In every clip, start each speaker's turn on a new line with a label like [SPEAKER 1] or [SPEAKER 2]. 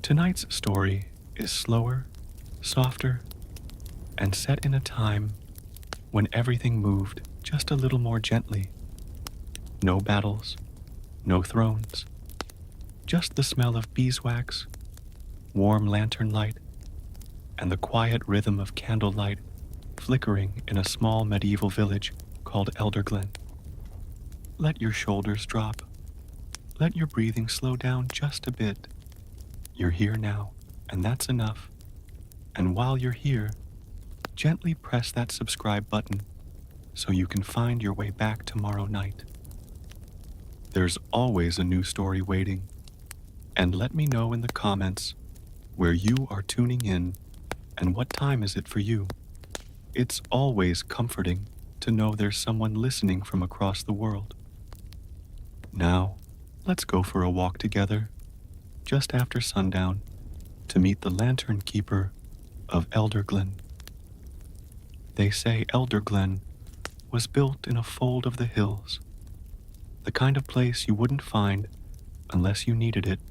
[SPEAKER 1] Tonight's story is slower, softer, and set in a time when everything moved just a little more gently. No battles, no thrones, just the smell of beeswax, warm lantern light, and the quiet rhythm of candlelight flickering in a small medieval village called Elderglen. Let your shoulders drop. Let your breathing slow down just a bit. You're here now, and that's enough. And while you're here, gently press that subscribe button so you can find your way back tomorrow night. There's always a new story waiting, and let me know in the comments where you are tuning in and what time is it for you. It's always comforting to know there's someone listening from across the world. Now, let's go for a walk together, just after sundown, to meet the lantern keeper of Elderglen. They say Elderglen was built in a fold of the hills, the kind of place you wouldn't find unless you needed it.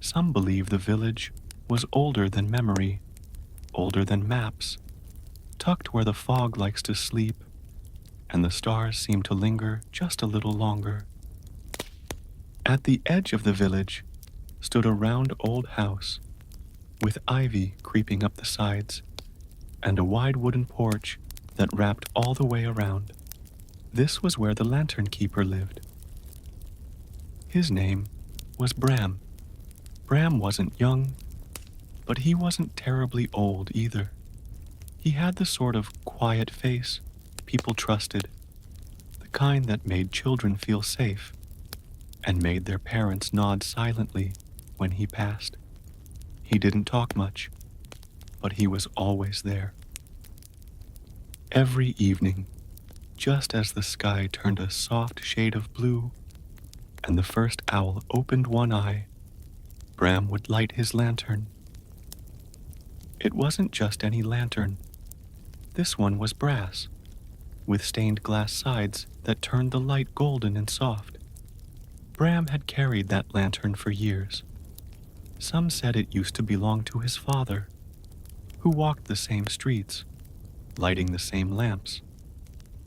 [SPEAKER 1] Some believe the village was older than memory, older than maps, tucked where the fog likes to sleep, and the stars seem to linger just a little longer. At the edge of the village stood a round old house, with ivy creeping up the sides, and a wide wooden porch that wrapped all the way around. This was where the lantern keeper lived. His name was Bram. Bram wasn't young, but he wasn't terribly old either. He had the sort of quiet face people trusted, the kind that made children feel safe and made their parents nod silently when he passed. He didn't talk much, but he was always there. Every evening, just as the sky turned a soft shade of blue and the first owl opened one eye, Bram would light his lantern. It wasn't just any lantern. This one was brass, with stained glass sides that turned the light golden and soft. Bram had carried that lantern for years. Some said it used to belong to his father, who walked the same streets, lighting the same lamps,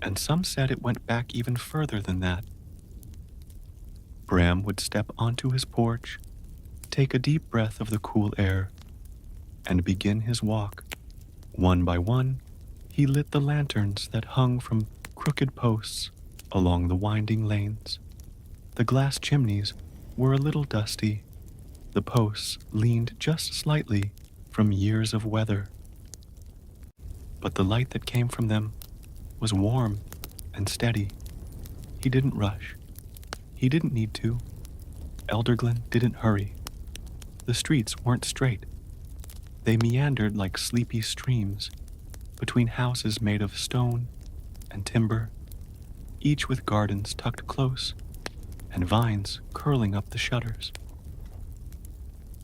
[SPEAKER 1] and some said it went back even further than that. Bram would step onto his porch, take a deep breath of the cool air, and begin his walk. One by one, he lit the lanterns that hung from crooked posts along the winding lanes. The glass chimneys were a little dusty. The posts leaned just slightly from years of weather. But the light that came from them was warm and steady. He didn't rush. He didn't need to. Elderglen didn't hurry. The streets weren't straight. They meandered like sleepy streams between houses made of stone and timber, each with gardens tucked close and vines curling up the shutters.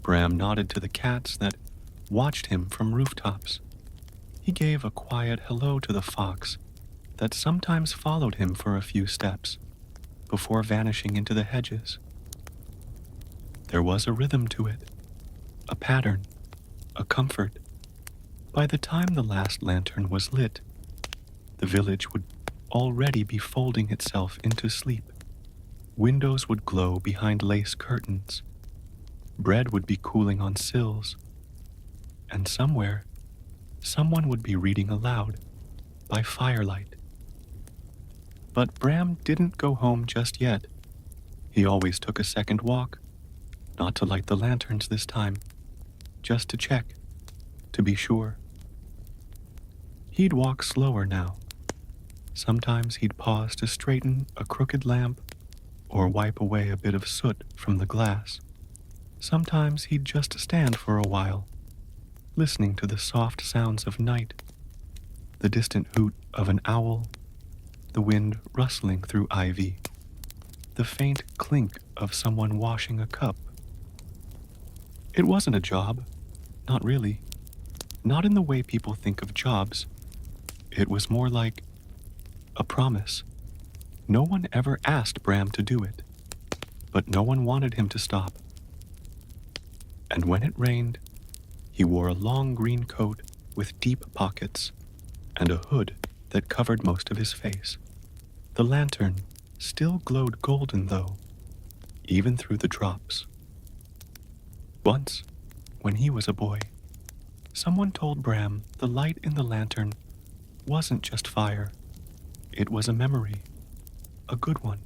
[SPEAKER 1] Bram nodded to the cats that watched him from rooftops. He gave a quiet hello to the fox that sometimes followed him for a few steps before vanishing into the hedges. There was a rhythm to it, a pattern, a comfort. By the time the last lantern was lit, the village would already be folding itself into sleep. Windows would glow behind lace curtains. Bread would be cooling on sills. And somewhere, someone would be reading aloud by firelight. But Bram didn't go home just yet. He always took a second walk, not to light the lanterns this time, just to check, to be sure. He'd walk slower now. Sometimes he'd pause to straighten a crooked lamp or wipe away a bit of soot from the glass. Sometimes he'd just stand for a while, listening to the soft sounds of night, the distant hoot of an owl, the wind rustling through ivy, the faint clink of someone washing a cup. It wasn't a job, not really. Not in the way people think of jobs. It was more like a promise. No one ever asked Bram to do it, but no one wanted him to stop. And when it rained, he wore a long green coat with deep pockets and a hood that covered most of his face. The lantern still glowed golden, though, even through the drops. Once, when he was a boy, someone told Bram the light in the lantern wasn't just fire, it was a memory, a good one.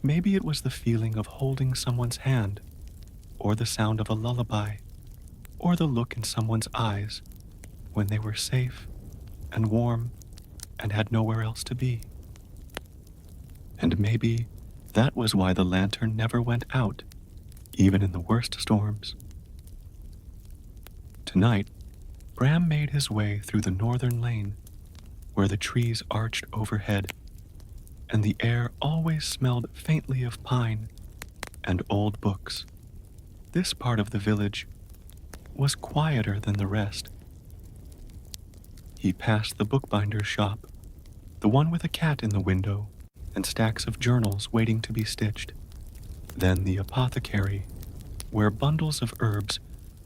[SPEAKER 1] Maybe it was the feeling of holding someone's hand, or the sound of a lullaby, or the look in someone's eyes when they were safe and warm and had nowhere else to be. And maybe that was why the lantern never went out, even in the worst storms. Tonight, Bram made his way through the northern lane, where the trees arched overhead, and the air always smelled faintly of pine and old books. This part of the village was quieter than the rest. He passed the bookbinder's shop, the one with a cat in the window and stacks of journals waiting to be stitched. Then the apothecary, where bundles of herbs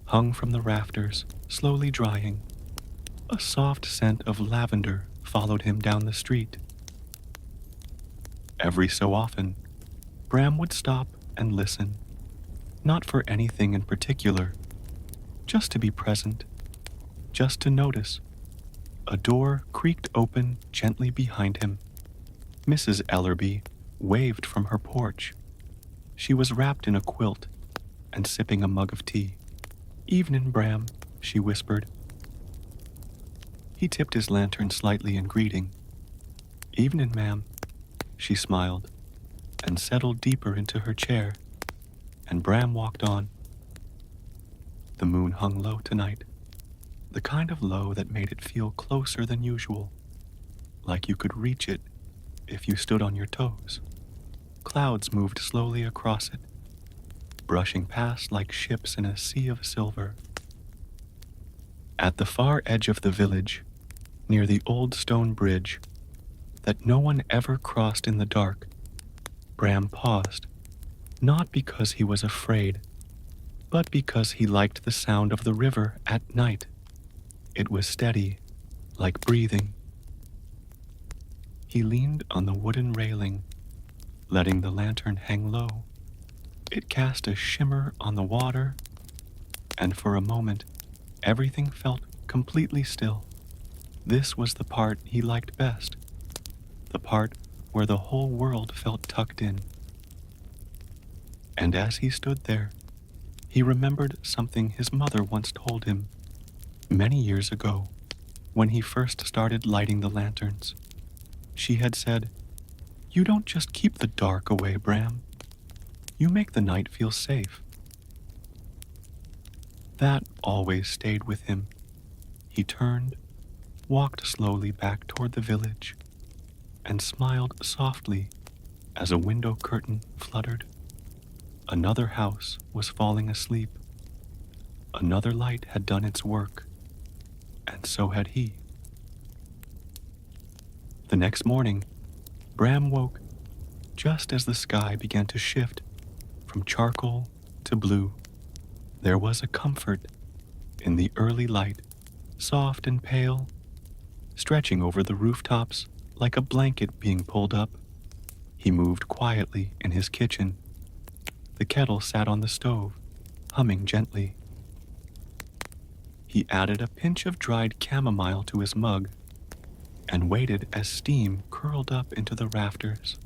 [SPEAKER 1] hung from the rafters, slowly drying. A soft scent of lavender followed him down the street. Every so often, Bram would stop and listen, not for anything in particular, just to be present, just to notice. A door creaked open gently behind him. Mrs. Ellerby waved from her porch. She was wrapped in a quilt and sipping a mug of tea. "Evenin', Bram," she whispered. He tipped his lantern slightly in greeting. "Evenin', ma'am," she smiled, and settled deeper into her chair, and Bram walked on. The moon hung low tonight, the kind of low that made it feel closer than usual, like you could reach it if you stood on your toes. Clouds moved slowly across it, brushing past like ships in a sea of silver. At the far edge of the village, near the old stone bridge that no one ever crossed in the dark, Bram paused, not because he was afraid, but because he liked the sound of the river at night. It was steady, like breathing. He leaned on the wooden railing, letting the lantern hang low. It cast a shimmer on the water, and for a moment, everything felt completely still. This was the part he liked best, the part where the whole world felt tucked in. And as he stood there, he remembered something his mother once told him, many years ago, when he first started lighting the lanterns. She had said, "You don't just keep the dark away, Bram. You make the night feel safe." That always stayed with him. He turned, walked slowly back toward the village, and smiled softly as a window curtain fluttered. Another house was falling asleep. Another light had done its work, and so had he. The next morning, Bram woke just as the sky began to shift from charcoal to blue. There was a comfort in the early light, soft and pale, stretching over the rooftops like a blanket being pulled up. He moved quietly in his kitchen. The kettle sat on the stove, humming gently. He added a pinch of dried chamomile to his mug and waited as steam curled up into the rafters.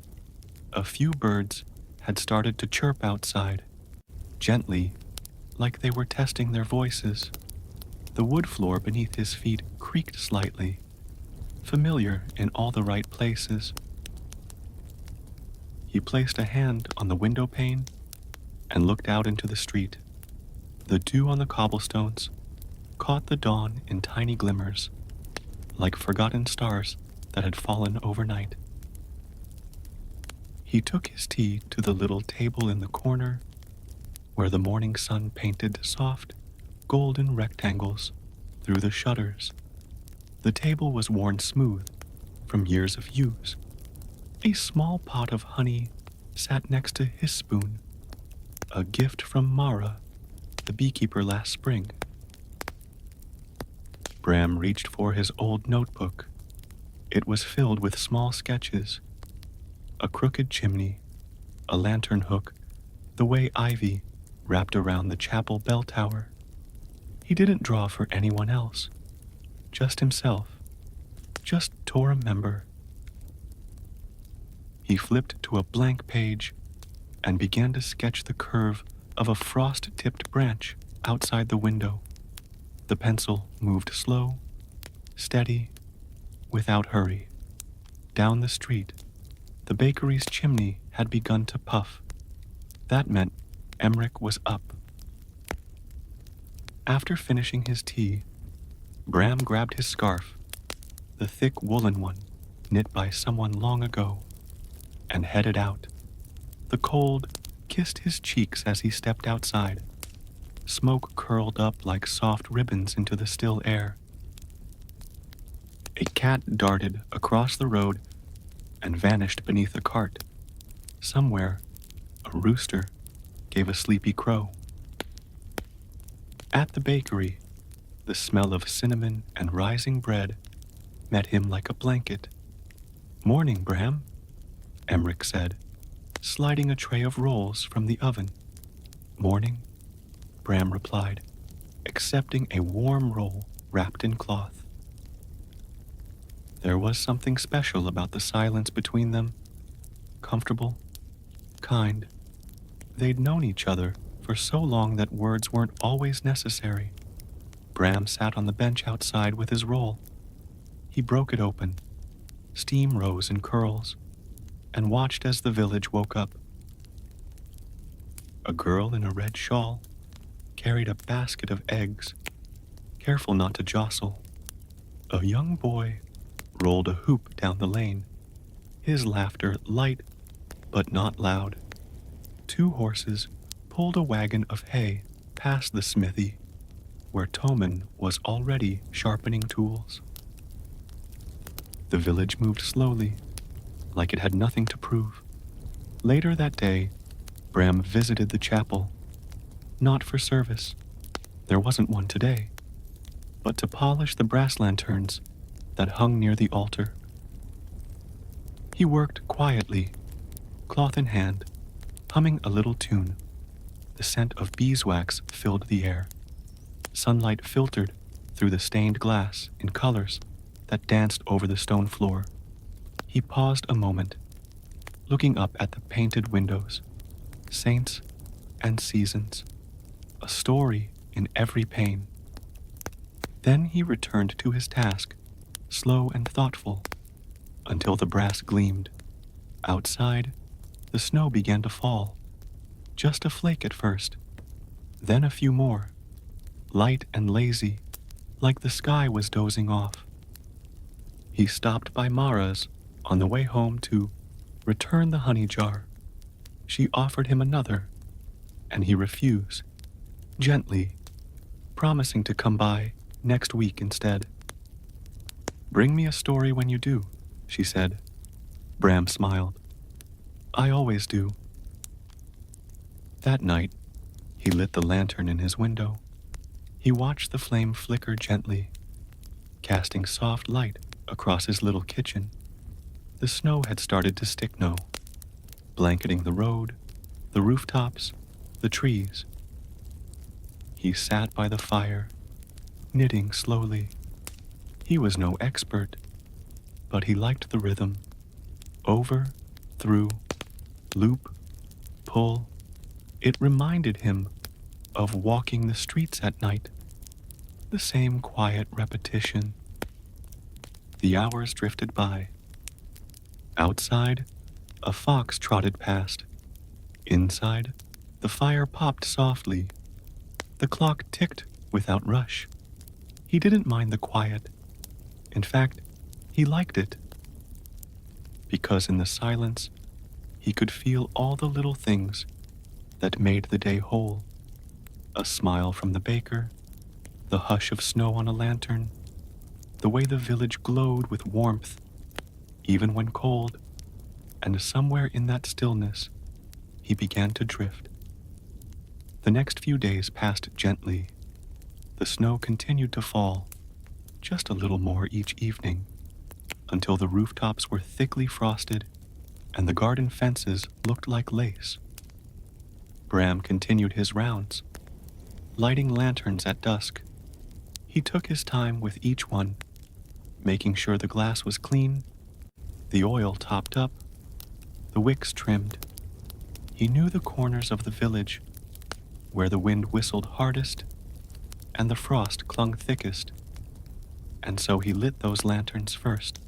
[SPEAKER 1] A few birds had started to chirp outside, gently, like they were testing their voices. The wood floor beneath his feet creaked slightly, familiar in all the right places. He placed a hand on the window pane and looked out into the street. The dew on the cobblestones caught the dawn in tiny glimmers, like forgotten stars that had fallen overnight. He took his tea to the little table in the corner, where the morning sun painted soft, golden rectangles through the shutters. The table was worn smooth from years of use. A small pot of honey sat next to his spoon, a gift from Mara, the beekeeper last spring. Bram reached for his old notebook. It was filled with small sketches: a crooked chimney, a lantern hook, the way ivy wrapped around the chapel bell tower. He didn't draw for anyone else, just himself, just to remember. He flipped to a blank page and began to sketch the curve of a frost-tipped branch outside the window. The pencil moved slow, steady, without hurry. Down the street, the bakery's chimney had begun to puff. That meant Emmerich was up. After finishing his tea, Bram grabbed his scarf, the thick woolen one knit by someone long ago, and headed out. The cold kissed his cheeks as he stepped outside. Smoke curled up like soft ribbons into the still air. A cat darted across the road and vanished beneath a cart. Somewhere, a rooster gave a sleepy crow. At the bakery, the smell of cinnamon and rising bread met him like a blanket. "Morning, Bram," Emmerich said, sliding a tray of rolls from the oven. "Morning," Bram replied, accepting a warm roll wrapped in cloth. There was something special about the silence between them. Comfortable, kind. They'd known each other for so long that words weren't always necessary. Bram sat on the bench outside with his roll. He broke it open. Steam rose in curls, and watched as the village woke up. A girl in a red shawl carried a basket of eggs, careful not to jostle. A young boy rolled a hoop down the lane, his laughter light but not loud. 2 horses pulled a wagon of hay past the smithy, where Toman was already sharpening tools. The village moved slowly, like it had nothing to prove. Later that day, Bram visited the chapel, not for service. There wasn't one today, but to polish the brass lanterns that hung near the altar. He worked quietly, cloth in hand, humming a little tune. The scent of beeswax filled the air. Sunlight filtered through the stained glass in colors that danced over the stone floor. He paused a moment, looking up at the painted windows, saints and seasons, a story in every pane. Then he returned to his task, slow and thoughtful, until the brass gleamed. Outside, the snow began to fall, just a flake at first, then a few more, light and lazy, like the sky was dozing off. He stopped by Mara's on the way home to return the honey jar. She offered him another, and he refused, gently, promising to come by next week instead. "Bring me a story when you do," she said. Bram smiled. "I always do." That night, he lit the lantern in his window. He watched the flame flicker gently, casting soft light across his little kitchen. The snow had started to stick now, blanketing the road, the rooftops, the trees. He sat by the fire, knitting slowly. He was no expert, but he liked the rhythm. Over, through, loop, pull. It reminded him of walking the streets at night, the same quiet repetition. The hours drifted by. Outside, a fox trotted past. Inside, the fire popped softly. The clock ticked without rush. He didn't mind the quiet. In fact, he liked it. Because in the silence, he could feel all the little things that made the day whole. A smile from the baker, the hush of snow on a lantern, the way the village glowed with warmth, even when cold, and somewhere in that stillness, he began to drift. The next few days passed gently. The snow continued to fall, just a little more each evening, until the rooftops were thickly frosted and the garden fences looked like lace. Bram continued his rounds, lighting lanterns at dusk. He took his time with each one, making sure the glass was clean, the oil topped up, the wicks trimmed. He knew the corners of the village, where the wind whistled hardest and the frost clung thickest, and so he lit those lanterns first.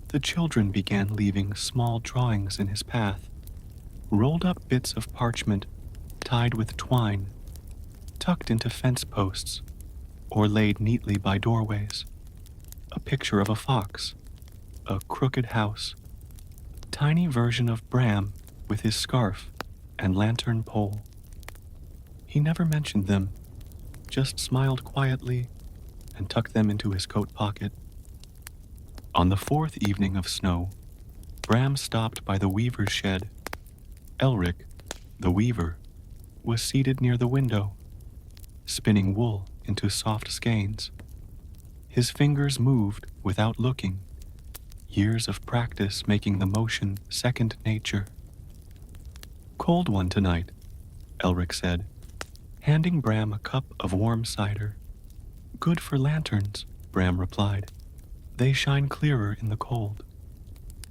[SPEAKER 1] The children began leaving small drawings in his path, rolled up bits of parchment tied with twine, tucked into fence posts, or laid neatly by doorways. A picture of a fox, a crooked house, tiny version of Bram with his scarf and lantern pole. He never mentioned them, just smiled quietly and tucked them into his coat pocket. On the fourth evening of snow, Bram stopped by the weaver's shed. Elric, the weaver, was seated near the window, spinning wool into soft skeins. His fingers moved without looking, years of practice making the motion second nature. "Cold one tonight," Elric said, handing Bram a cup of warm cider. "Good for lanterns," Bram replied. "They shine clearer in the cold.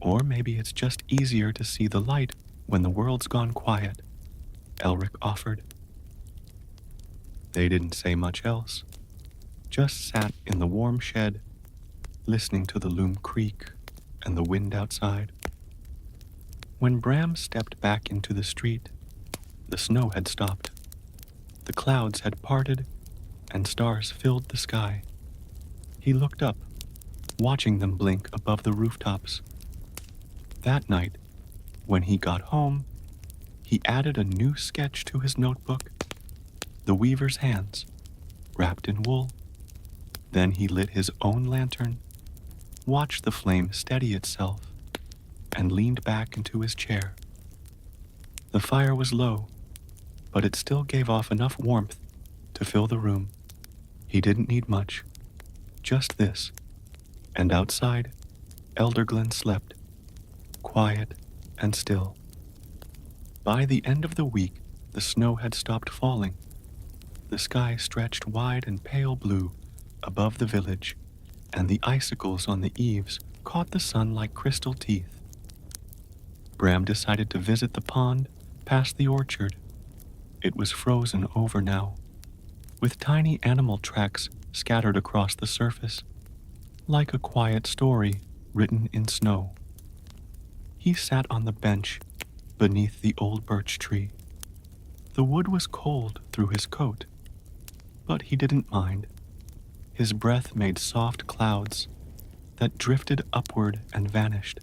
[SPEAKER 1] Or maybe it's just easier to see the light when the world's gone quiet," Elric offered. They didn't say much else, just sat in the warm shed, listening to the loom creak and the wind outside. When Bram stepped back into the street, the snow had stopped. The clouds had parted and stars filled the sky. He looked up, watching them blink above the rooftops. That night, when he got home, he added a new sketch to his notebook, the weaver's hands, wrapped in wool. Then he lit his own lantern, watched the flame steady itself, and leaned back into his chair. The fire was low, but it still gave off enough warmth to fill the room. He didn't need much, just this, and outside, Elderglen slept, quiet and still. By the end of the week, the snow had stopped falling. The sky stretched wide and pale blue above the village, and the icicles on the eaves caught the sun like crystal teeth. Bram decided to visit the pond past the orchard. It was frozen over now, with tiny animal tracks scattered across the surface, like a quiet story written in snow. He sat on the bench beneath the old birch tree. The wood was cold through his coat, but he didn't mind. His breath made soft clouds that drifted upward and vanished.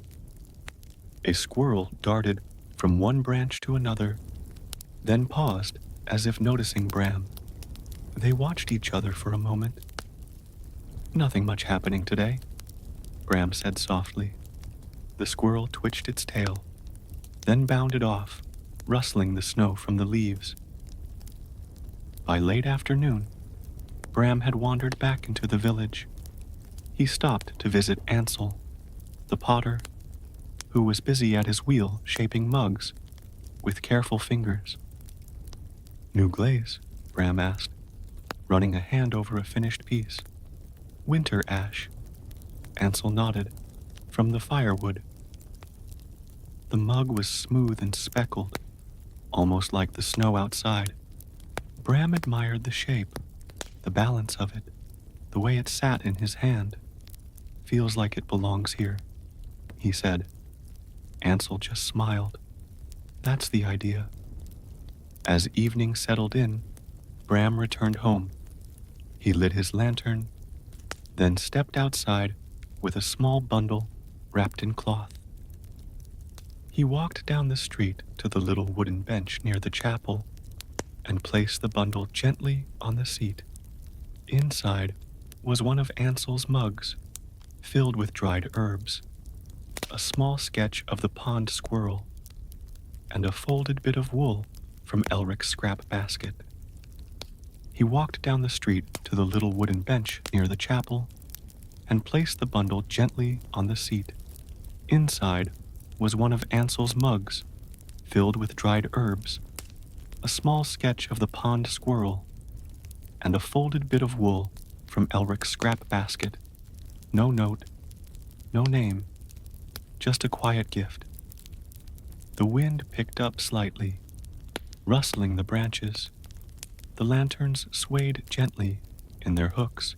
[SPEAKER 1] A squirrel darted from one branch to another, then paused as if noticing Bram. They watched each other for a moment. "Nothing much happening today," Bram said softly. The squirrel twitched its tail, then bounded off, rustling the snow from the leaves. By late afternoon, Bram had wandered back into the village. He stopped to visit Ansel, the potter, who was busy at his wheel shaping mugs with careful fingers. "New glaze?" Bram asked, running a hand over a finished piece. "Winter ash," Ansel nodded, "from the firewood." The mug was smooth and speckled, almost like the snow outside. Bram admired the shape, the balance of it, the way it sat in his hand. "Feels like it belongs here," he said. Ansel just smiled. "That's the idea." As evening settled in, Bram returned home. He lit his lantern, then stepped outside with a small bundle wrapped in cloth. He walked down the street to the little wooden bench near the chapel and placed the bundle gently on the seat. Inside was one of Ansel's mugs, filled with dried herbs, a small sketch of the pond squirrel, and a folded bit of wool from Elric's scrap basket. He walked down the street to the little wooden bench near the chapel and placed the bundle gently on the seat. Inside was one of Ansel's mugs, filled with dried herbs, a small sketch of the pond squirrel, and a folded bit of wool from Elric's scrap basket. No note, no name, just a quiet gift. The wind picked up slightly, rustling the branches. The lanterns swayed gently in their hooks,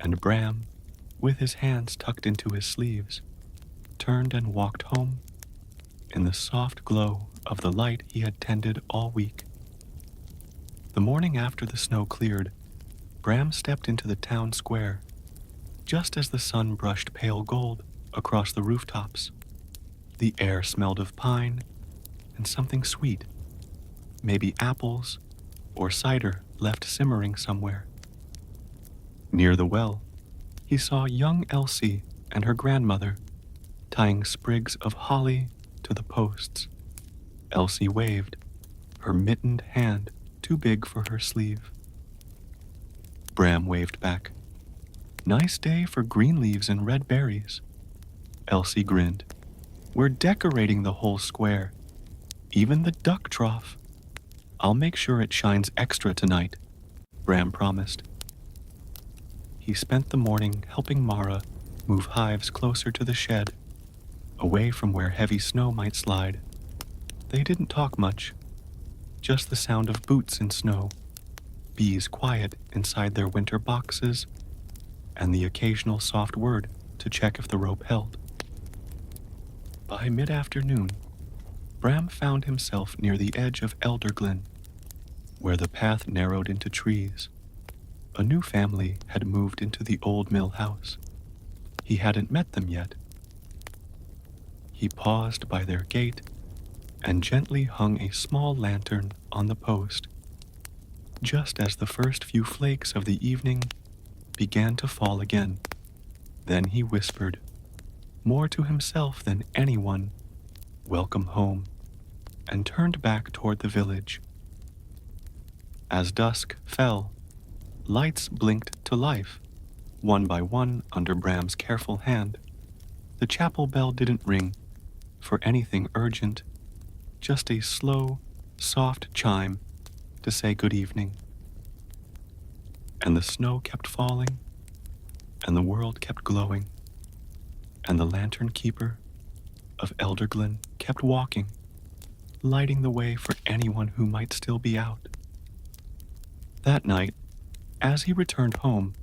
[SPEAKER 1] and Bram, with his hands tucked into his sleeves, turned and walked home in the soft glow of the light he had tended all week. The morning after the snow cleared, Bram stepped into the town square, just as the sun brushed pale gold across the rooftops. The air smelled of pine and something sweet, maybe apples or cider left simmering somewhere. Near the well, he saw young Elsie and her grandmother tying sprigs of holly to the posts. Elsie waved, her mittened hand too big for her sleeve. Bram waved back. Nice day for green leaves and red berries. Elsie grinned. We're decorating the whole square, even the duck trough. I'll make sure it shines extra tonight, Bram promised. He spent the morning helping Mara move hives closer to the shed, away from where heavy snow might slide. They didn't talk much, just the sound of boots in snow, bees quiet inside their winter boxes, and the occasional soft word to check if the rope held. By mid-afternoon, Bram found himself near the edge of Elderglen, where the path narrowed into trees. A new family had moved into the old mill house. He hadn't met them yet. He paused by their gate and gently hung a small lantern on the post, just as the first few flakes of the evening began to fall again. Then he whispered, more to himself than anyone, "Welcome home," and turned back toward the village. As dusk fell, lights blinked to life, one by one under Bram's careful hand. The chapel bell didn't ring for anything urgent, just a slow, soft chime to say good evening. And the snow kept falling, and the world kept glowing, and the lantern keeper of Elderglen kept walking, lighting the way for anyone who might still be out. That night, as he returned home,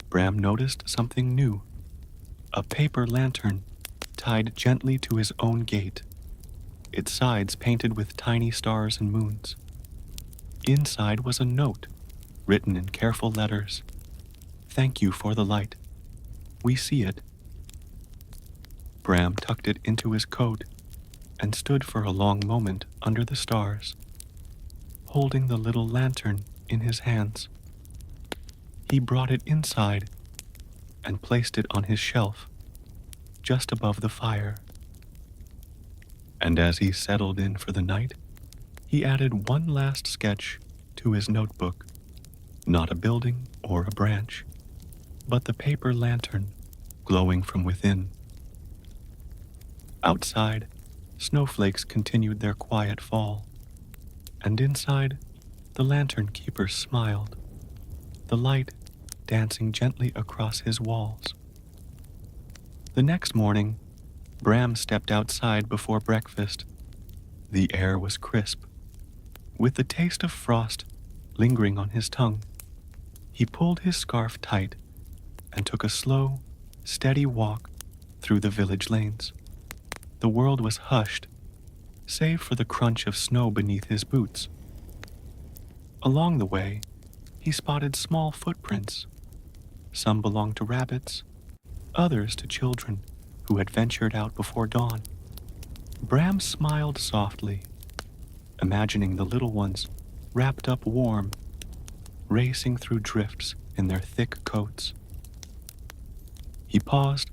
[SPEAKER 1] Bram noticed something new, a paper lantern tied gently to his own gate, its sides painted with tiny stars and moons. Inside was a note, written in careful letters. Thank you for the light. We see it. Bram tucked it into his coat and stood for a long moment under the stars, holding the little lantern in his hands. He brought it inside and placed it on his shelf, just above the fire. And as he settled in for the night, he added one last sketch to his notebook. Not a building or a branch, but the paper lantern glowing from within. Outside, snowflakes continued their quiet fall, and inside, the lantern keeper smiled, the light dancing gently across his walls. The next morning, Bram stepped outside before breakfast. The air was crisp, with the taste of frost lingering on his tongue. He pulled his scarf tight and took a slow, steady walk through the village lanes. The world was hushed, save for the crunch of snow beneath his boots. Along the way, he spotted small footprints. Some belonged to rabbits, others to children who had ventured out before dawn. Bram smiled softly, imagining the little ones wrapped up warm, racing through drifts in their thick coats. He paused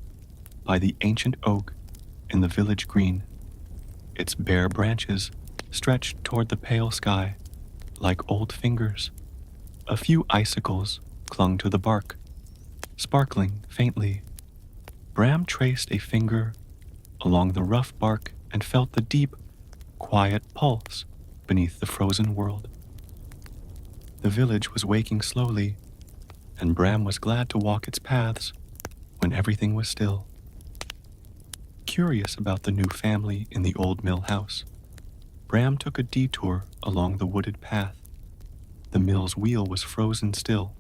[SPEAKER 1] by the ancient oak in the village green, its bare branches stretched toward the pale sky like old fingers. A few icicles clung to the bark, sparkling faintly. Bram traced a finger along the rough bark and felt the deep, quiet pulse beneath the frozen world. The village was waking slowly, and Bram was glad to walk its paths when everything was still. Curious about the new family in the old mill house, Bram took a detour along the wooded path. The mill's wheel was frozen still,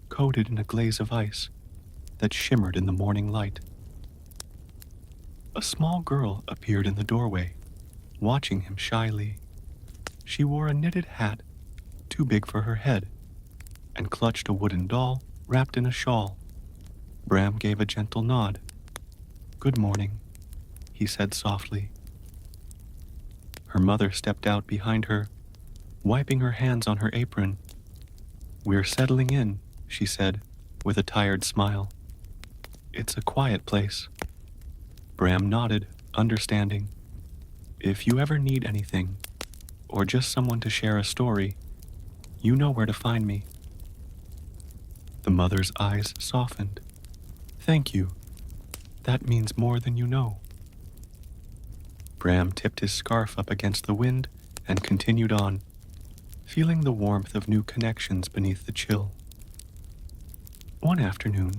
[SPEAKER 1] coated in a glaze of ice that shimmered in the morning light. A small girl appeared in the doorway, watching him shyly. She wore a knitted hat too big for her head and clutched a wooden doll wrapped in a shawl. Bram gave a gentle nod. "Good morning," he said softly. Her mother stepped out behind her, wiping her hands on her apron. "We're settling in," she said, with a tired smile. "It's a quiet place." Bram nodded, understanding. "If you ever need anything, or just someone to share a story, you know where to find me." The mother's eyes softened. "Thank you. That means more than you know." Bram tipped his scarf up against the wind and continued on, feeling the warmth of new connections beneath the chill. One afternoon,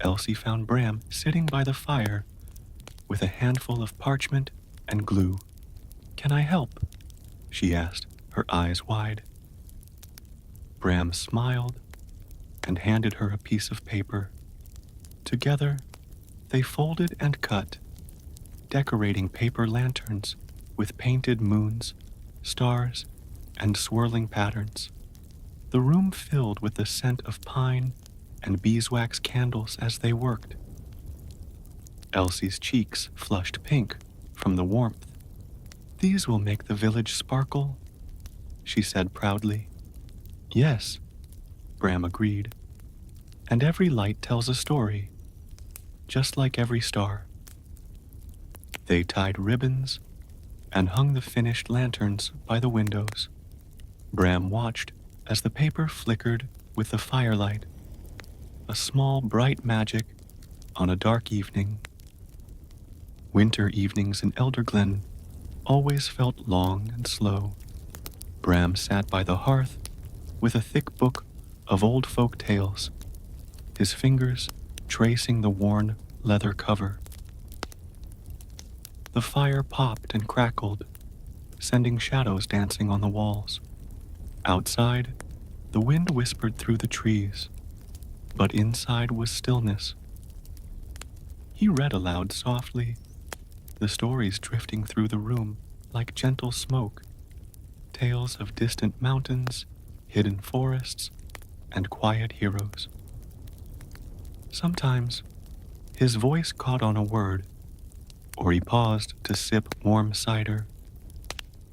[SPEAKER 1] Elsie found Bram sitting by the fire with a handful of parchment and glue. "Can I help?" she asked, her eyes wide. Bram smiled and handed her a piece of paper. Together, they folded and cut, decorating paper lanterns with painted moons, stars, and swirling patterns. The room filled with the scent of pine and beeswax candles as they worked. Elsie's cheeks flushed pink from the warmth. "These will make the village sparkle," she said proudly. "Yes," Bram agreed. "And every light tells a story, just like every star." They tied ribbons and hung the finished lanterns by the windows. Bram watched as the paper flickered with the firelight, a small bright magic on a dark evening. Winter evenings in Elderglen always felt long and slow. Bram sat by the hearth with a thick book of old folk tales, his fingers tracing the worn leather cover. The fire popped and crackled, sending shadows dancing on the walls. Outside, the wind whispered through the trees, but inside was stillness. He read aloud softly, the stories drifting through the room like gentle smoke, tales of distant mountains, hidden forests, and quiet heroes. Sometimes, his voice caught on a word, or he paused to sip warm cider.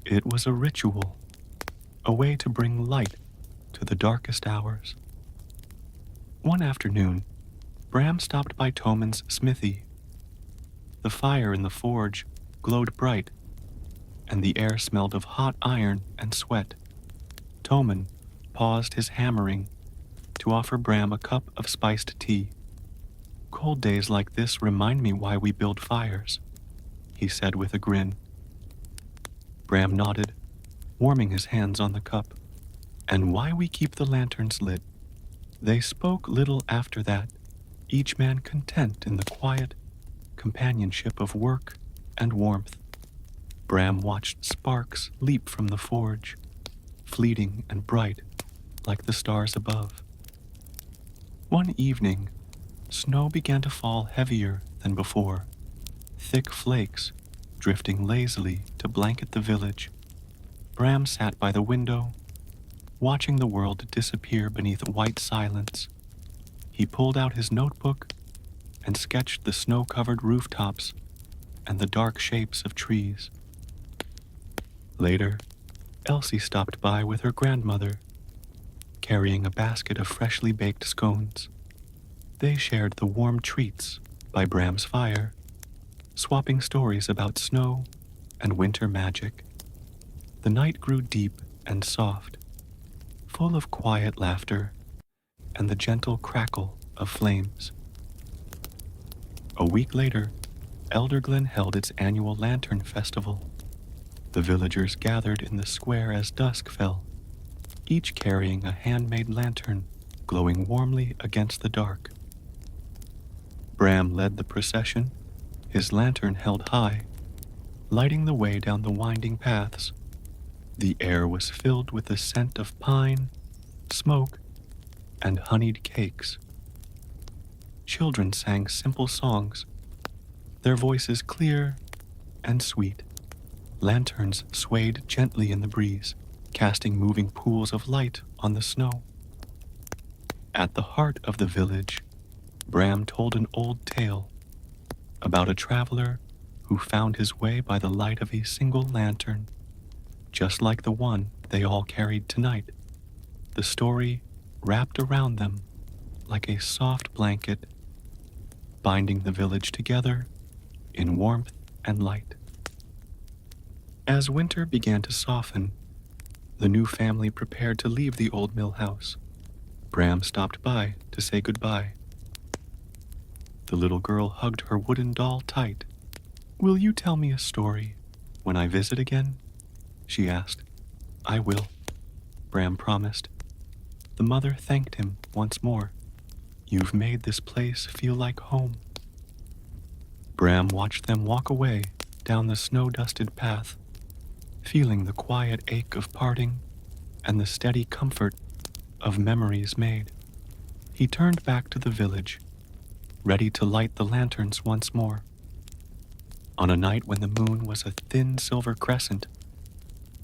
[SPEAKER 1] It was a ritual, a way to bring light to the darkest hours. One afternoon, Bram stopped by Toman's smithy. The fire in the forge glowed bright, and the air smelled of hot iron and sweat. Toman paused his hammering to offer Bram a cup of spiced tea. "Cold days like this remind me why we build fires," he said with a grin. Bram nodded, warming his hands on the cup. "And why we keep the lanterns lit." They spoke little after that, each man content in the quiet companionship of work and warmth. Bram watched sparks leap from the forge, fleeting and bright like the stars above. One evening, snow began to fall heavier than before, thick flakes drifting lazily to blanket the village. Bram sat by the window, watching the world disappear beneath white silence. He pulled out his notebook and sketched the snow-covered rooftops and the dark shapes of trees. Later, Elsie stopped by with her grandmother, carrying a basket of freshly baked scones. They shared the warm treats by Bram's fire, swapping stories about snow and winter magic. The night grew deep and soft, full of quiet laughter and the gentle crackle of flames. A week later, Elderglen held its annual lantern festival. The villagers gathered in the square as dusk fell, each carrying a handmade lantern glowing warmly against the dark. Bram led the procession, his lantern held high, lighting the way down the winding paths. The air was filled with the scent of pine, smoke, and honeyed cakes. Children sang simple songs, their voices clear and sweet. Lanterns swayed gently in the breeze, casting moving pools of light on the snow. At the heart of the village, Bram told an old tale about a traveler who found his way by the light of a single lantern, just like the one they all carried tonight. The story wrapped around them like a soft blanket, binding the village together in warmth and light. As winter began to soften, the new family prepared to leave the old mill house. Bram stopped by to say goodbye. The little girl hugged her wooden doll tight. "Will you tell me a story when I visit again?" she asked. "I will," Bram promised. The mother thanked him once more. "You've made this place feel like home." Bram watched them walk away down the snow-dusted path, feeling the quiet ache of parting and the steady comfort of memories made. He turned back to the village, ready to light the lanterns once more. On a night when the moon was a thin silver crescent,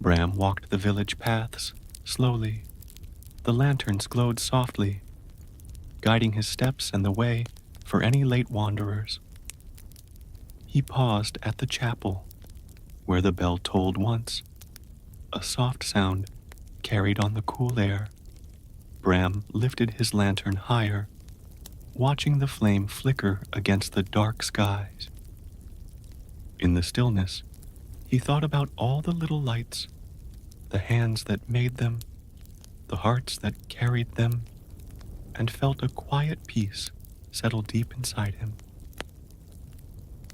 [SPEAKER 1] Bram walked the village paths slowly. The lanterns glowed softly, guiding his steps and the way for any late wanderers. He paused at the chapel, where the bell tolled once, a soft sound carried on the cool air. Bram lifted his lantern higher, watching the flame flicker against the dark skies. In the stillness, he thought about all the little lights, the hands that made them, the hearts that carried them, and felt a quiet peace settle deep inside him.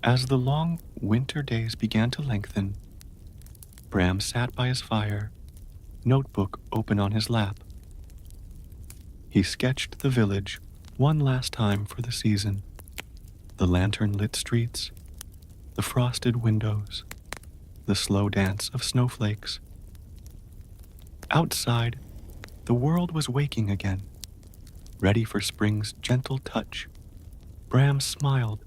[SPEAKER 1] As the long winter days began to lengthen, Bram sat by his fire, notebook open on his lap. He sketched the village one last time for the season, the lantern-lit streets, the frosted windows, the slow dance of snowflakes. Outside, the world was waking again, ready for spring's gentle touch. Bram smiled,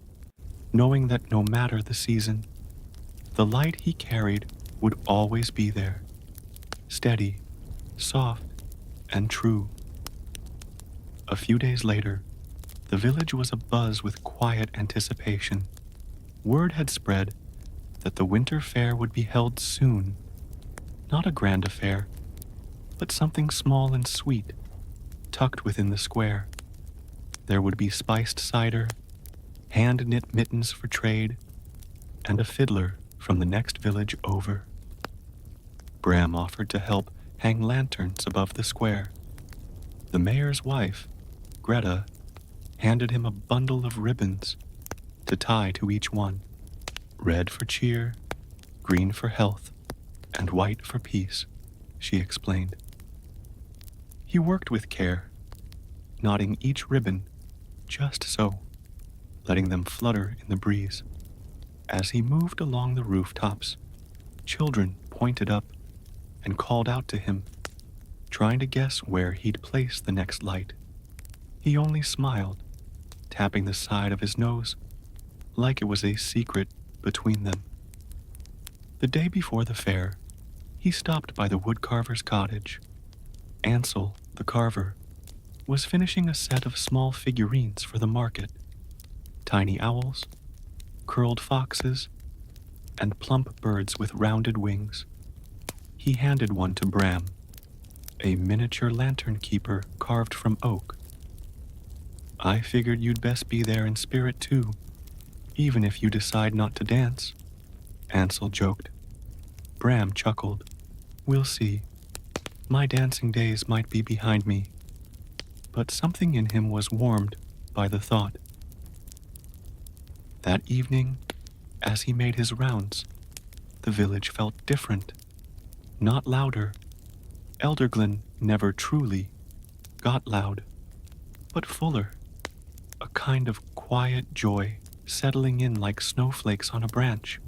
[SPEAKER 1] knowing that no matter the season, the light he carried would always be there, steady, soft, and true. A few days later, the village was abuzz with quiet anticipation. Word had spread that the winter fair would be held soon. Not a grand affair, but something small and sweet, tucked within the square. There would be spiced cider, hand-knit mittens for trade, and a fiddler from the next village over. Bram offered to help hang lanterns above the square. The mayor's wife, Greta, handed him a bundle of ribbons to tie to each one. Red for cheer, green for health, and white for peace, she explained. He worked with care, knotting each ribbon just so, letting them flutter in the breeze. As he moved along the rooftops, children pointed up and called out to him, trying to guess where he'd place the next light. He only smiled, tapping the side of his nose like it was a secret between them. The day before the fair, he stopped by the woodcarver's cottage. Ansel, the carver, was finishing a set of small figurines for the market. Tiny owls, curled foxes, and plump birds with rounded wings. He handed one to Bram, a miniature lantern keeper carved from oak. "I figured you'd best be there in spirit too, even if you decide not to dance," Ansel joked. Bram chuckled. We'll see. My dancing days might be behind me, but something in him was warmed by the thought. That evening, as he made his rounds, the village felt different, not louder. Elderglen never truly got loud, but fuller, a kind of quiet joy settling in like snowflakes on a branch.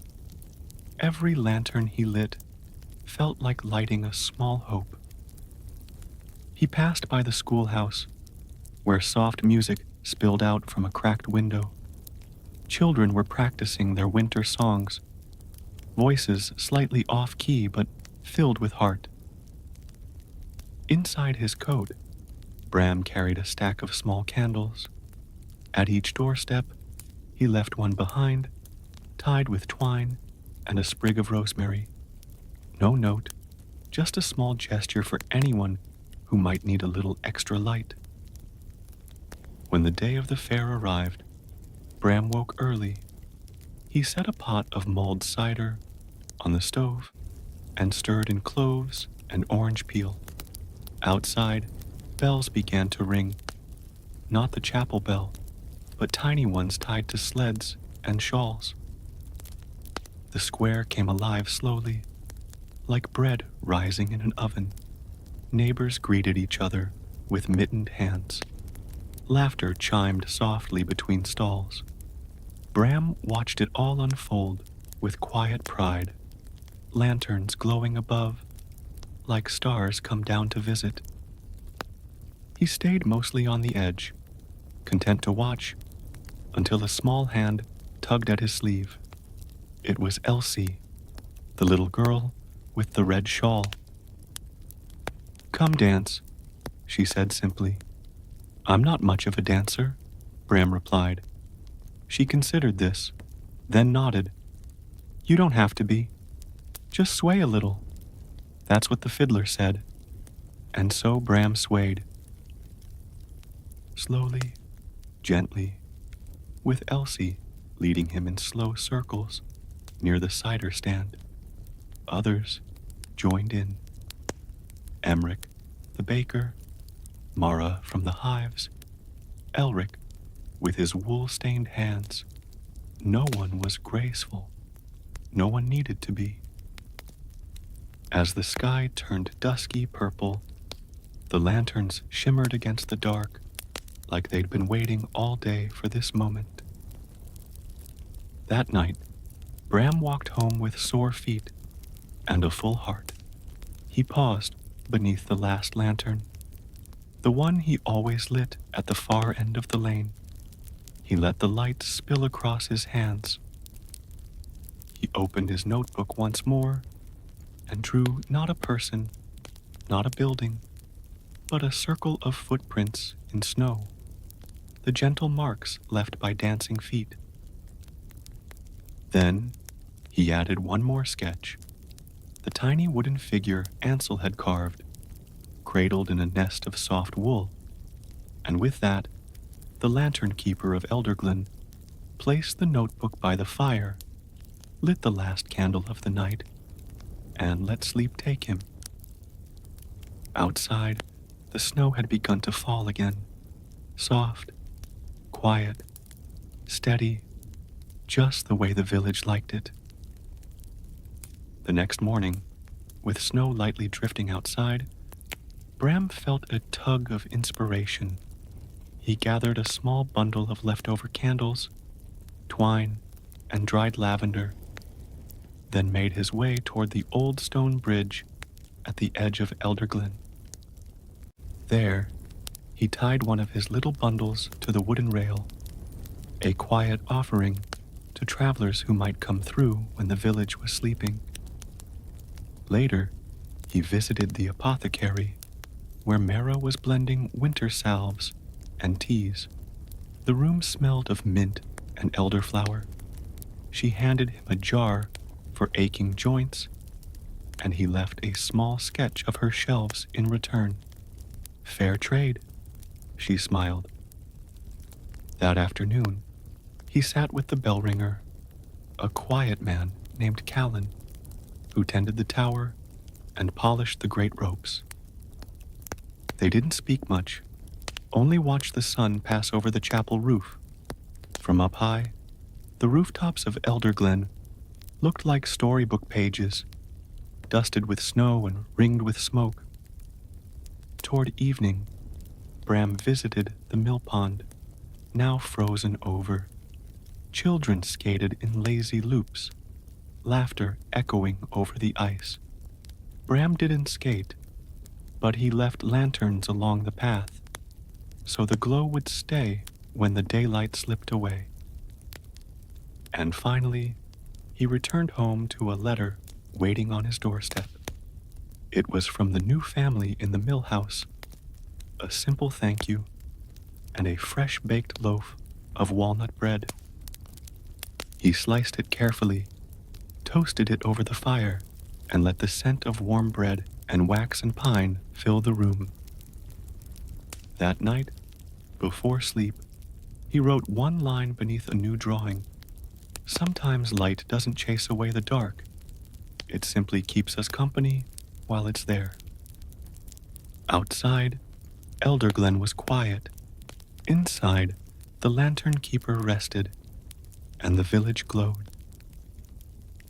[SPEAKER 1] Every lantern he lit felt like lighting a small hope. He passed by the schoolhouse, where soft music spilled out from a cracked window. Children were practicing their winter songs, voices slightly off key but filled with heart. Inside his coat, Bram carried a stack of small candles. At each doorstep, he left one behind, tied with twine and a sprig of rosemary. No note, just a small gesture for anyone who might need a little extra light. When the day of the fair arrived, Bram woke early. He set a pot of mulled cider on the stove and stirred in cloves and orange peel. Outside, bells began to ring, not the chapel bell, but tiny ones tied to sleds and shawls. The square came alive slowly, like bread rising in an oven. Neighbors greeted each other with mittened hands. Laughter chimed softly between stalls. Bram watched it all unfold with quiet pride, lanterns glowing above, like stars come down to visit. He stayed mostly on the edge, content to watch, until a small hand tugged at his sleeve. It was Elsie, the little girl with the red shawl. "Come dance," she said simply. "I'm not much of a dancer," Bram replied. She considered this, then nodded. "You don't have to be. Just sway a little. That's what the fiddler said." And so Bram swayed. Slowly, gently, with Elsie leading him in slow circles near the cider stand. Others joined in. Emmerich, the baker, Mara from the hives, Elric with his wool-stained hands. No one was graceful. No one needed to be. As the sky turned dusky purple, the lanterns shimmered against the dark like they'd been waiting all day for this moment. That night, Bram walked home with sore feet and a full heart. He paused beneath the last lantern, the one he always lit at the far end of the lane. He let the light spill across his hands. He opened his notebook once more and drew not a person, not a building, but a circle of footprints in snow, the gentle marks left by dancing feet. Then he added one more sketch, the tiny wooden figure Ansel had carved, cradled in a nest of soft wool, and with that, the lantern keeper of Elderglen placed the notebook by the fire, lit the last candle of the night, and let sleep take him. Outside, the snow had begun to fall again, soft, quiet, steady, just the way the village liked it. The next morning, with snow lightly drifting outside, Bram felt a tug of inspiration. He gathered a small bundle of leftover candles, twine, and dried lavender, then made his way toward the old stone bridge at the edge of Elderglen. There, he tied one of his little bundles to the wooden rail, a quiet offering to travelers who might come through when the village was sleeping. Later, he visited the apothecary, where Mara was blending winter salves and teas. The room smelled of mint and elderflower. She handed him a jar for aching joints, and he left a small sketch of her shelves in return. "Fair trade," she smiled. That afternoon, he sat with the bell ringer, a quiet man named Callan, who tended the tower and polished the great ropes. They didn't speak much, only watched the sun pass over the chapel roof. From up high, the rooftops of Elder Glen looked like storybook pages, dusted with snow and ringed with smoke. Toward evening, Bram visited the mill pond, now frozen over. Children skated in lazy loops, laughter echoing over the ice. Bram didn't skate, but he left lanterns along the path, so the glow would stay when the daylight slipped away. And finally, he returned home to a letter waiting on his doorstep. It was from the new family in the mill house, a simple thank you, and a fresh-baked loaf of walnut bread. He sliced it carefully, toasted it over the fire, and let the scent of warm bread and wax and pine fill the room. That night, before sleep, he wrote one line beneath a new drawing. Sometimes light doesn't chase away the dark. It simply keeps us company while it's there. Outside, Elder Glen was quiet. Inside, the lantern keeper rested, and the village glowed.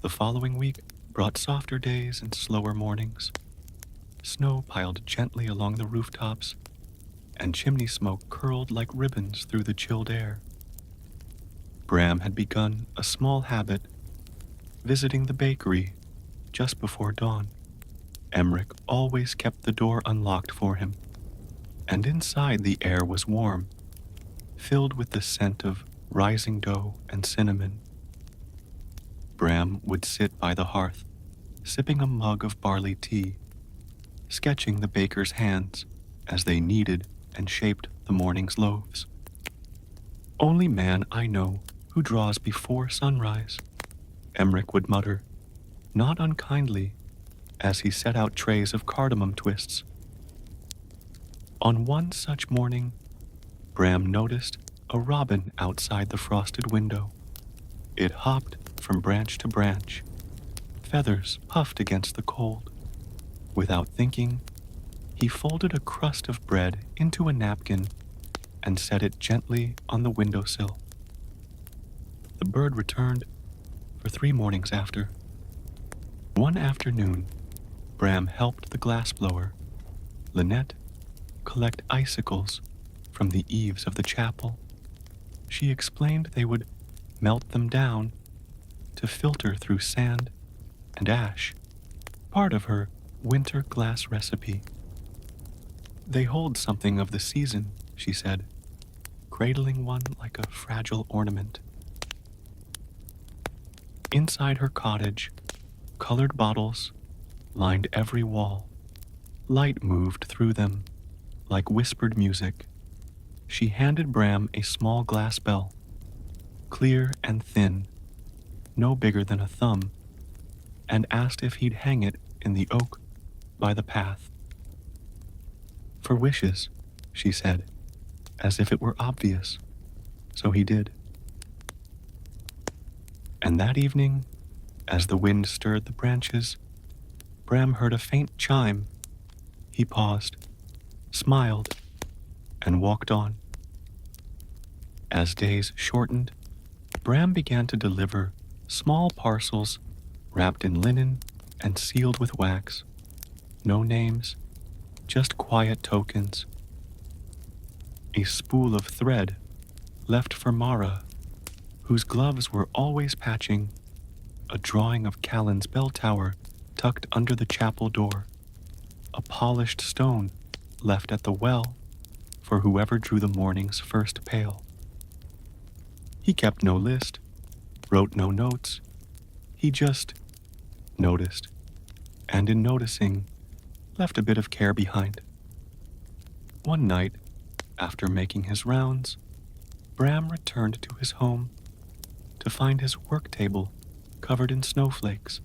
[SPEAKER 1] The following week brought softer days and slower mornings. Snow piled gently along the rooftops, and chimney smoke curled like ribbons through the chilled air. Bram had begun a small habit, visiting the bakery just before dawn. Emmerich always kept the door unlocked for him, and inside the air was warm, filled with the scent of rising dough and cinnamon. Bram would sit by the hearth, sipping a mug of barley tea, sketching the baker's hands as they kneaded and shaped the morning's loaves. "Only man I know who draws before sunrise," Emmerich would mutter, not unkindly, as he set out trays of cardamom twists. On one such morning, Bram noticed a robin outside the frosted window. It hopped from branch to branch. Feathers puffed against the cold. Without thinking, he folded a crust of bread into a napkin and set it gently on the windowsill. The bird returned for 3 mornings after. One afternoon, Bram helped the glassblower, Lynette, collect icicles from the eaves of the chapel. She explained they would melt them down to filter through sand and ash, part of her winter glass recipe. "They hold something of the season," she said, cradling one like a fragile ornament. Inside her cottage, colored bottles lined every wall. Light moved through them like whispered music. She handed Bram a small glass bell, clear and thin, no bigger than a thumb, and asked if he'd hang it in the oak by the path. "For wishes," she said, as if it were obvious. So he did. And that evening, as the wind stirred the branches, Bram heard a faint chime. He paused, smiled, and walked on. As days shortened, Bram began to deliver small parcels wrapped in linen and sealed with wax. No names, just quiet tokens. A spool of thread left for Mara, whose gloves were always patching, a drawing of Callan's bell tower tucked under the chapel door, a polished stone left at the well for whoever drew the morning's first pail. He kept no list, wrote no notes. He just noticed, and in noticing, left a bit of care behind. One night, after making his rounds, Bram returned to his home to find his work table covered in snowflakes.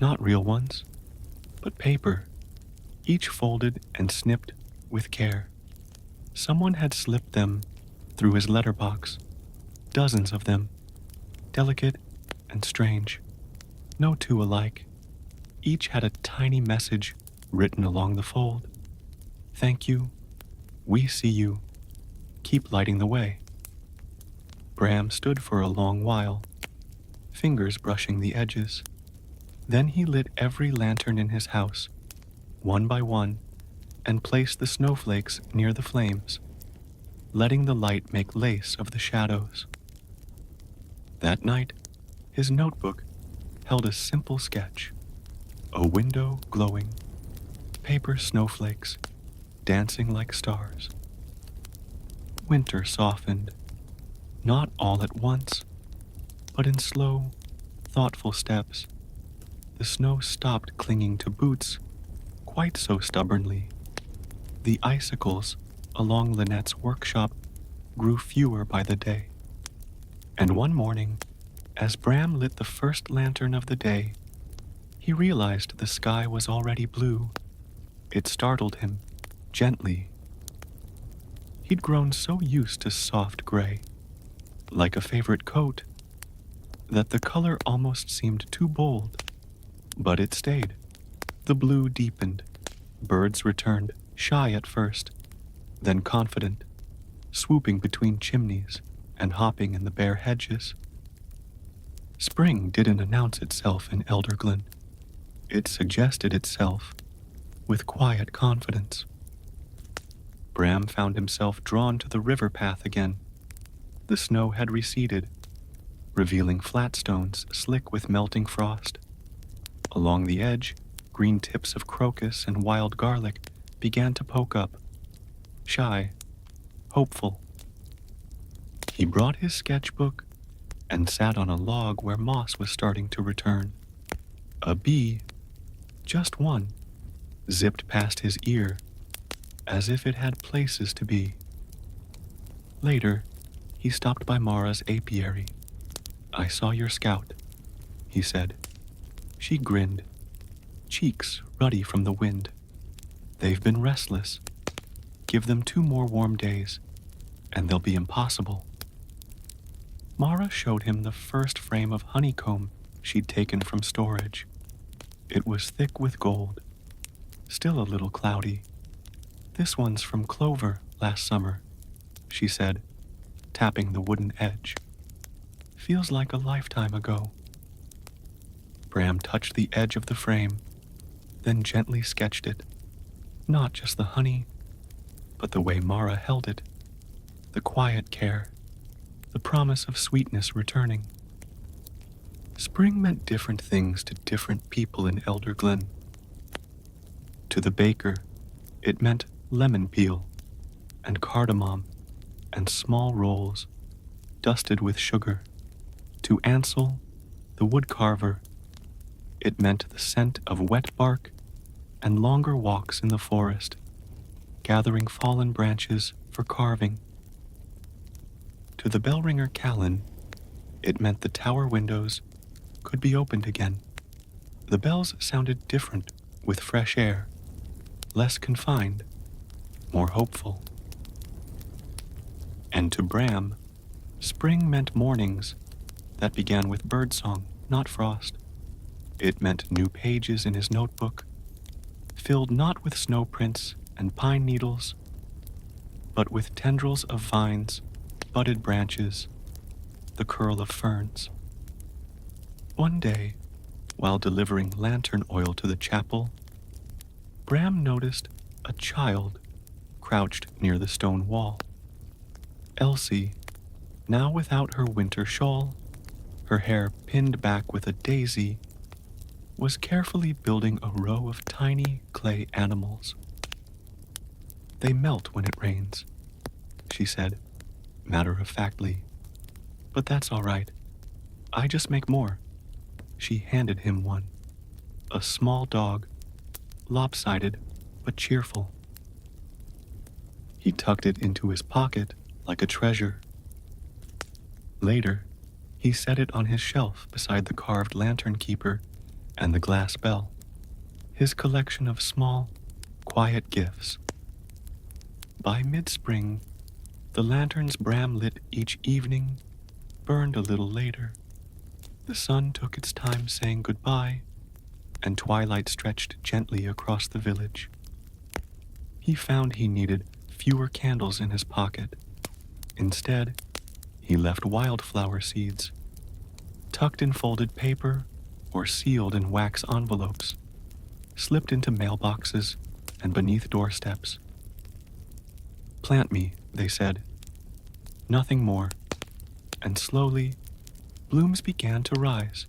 [SPEAKER 1] Not real ones, but paper, each folded and snipped with care. Someone had slipped them through his letterbox, dozens of them, delicate and strange, no two alike, Each had a tiny message written along the fold. Thank you. We see you. Keep lighting the way. Bram stood for a long while, fingers brushing the edges. Then he lit every lantern in his house, one by one, and placed the snowflakes near the flames, letting the light make lace of the shadows. That night, his notebook held a simple sketch: a window glowing, paper snowflakes dancing like stars. Winter softened, not all at once, but in slow, thoughtful steps. The snow stopped clinging to boots quite so stubbornly. The icicles along Lynette's workshop grew fewer by the day. And one morning, as Bram lit the first lantern of the day, he realized the sky was already blue. It startled him, gently. He'd grown so used to soft gray, like a favorite coat, that the color almost seemed too bold. But it stayed. The blue deepened. Birds returned, shy at first, then confident, swooping between chimneys and hopping in the bare hedges. Spring didn't announce itself in Elderglen. It suggested itself with quiet confidence. Bram found himself drawn to the river path again. The snow had receded, revealing flat stones slick with melting frost. Along the edge, green tips of crocus and wild garlic began to poke up, shy, hopeful. He brought his sketchbook and sat on a log where moss was starting to return. A bee, just one, zipped past his ear, as if it had places to be. Later, he stopped by Mara's apiary. I saw your scout, he said. She grinned, cheeks ruddy from the wind. They've been restless. Give them 2 more warm days, and they'll be impossible. Mara showed him the first frame of honeycomb she'd taken from storage. It was thick with gold, still a little cloudy. This one's from clover last summer, she said, tapping the wooden edge. Feels like a lifetime ago. Bram touched the edge of the frame, then gently sketched it. Not just the honey, but the way Mara held it, the quiet care, the promise of sweetness returning. Spring meant different things to different people in Elderglen. To the baker, it meant lemon peel and cardamom and small rolls dusted with sugar. To Ansel, the woodcarver, it meant the scent of wet bark and longer walks in the forest, gathering fallen branches for carving. To the bell-ringer Callan, it meant the tower windows could be opened again. The bells sounded different with fresh air, less confined, more hopeful. And to Bram, spring meant mornings that began with birdsong, not frost. It meant new pages in his notebook, filled not with snow prints and pine needles, but with tendrils of vines, budded branches, the curl of ferns. One day, while delivering lantern oil to the chapel, Bram noticed a child crouched near the stone wall. Elsie, now without her winter shawl, her hair pinned back with a daisy, was carefully building a row of tiny clay animals. They melt when it rains, she said, matter-of-factly. But that's all right. I just make more. She handed him one, a small dog, lopsided but cheerful. He tucked it into his pocket like a treasure. Later, he set it on his shelf beside the carved lantern keeper and the glass bell, his collection of small, quiet gifts. By mid-spring, the lanterns Bram lit each evening burned a little later. The sun took its time saying goodbye, and twilight stretched gently across the village. He found he needed fewer candles in his pocket. Instead, he left wildflower seeds, tucked in folded paper or sealed in wax envelopes, slipped into mailboxes and beneath doorsteps. "Plant me," they said. Nothing more. And slowly, blooms began to rise,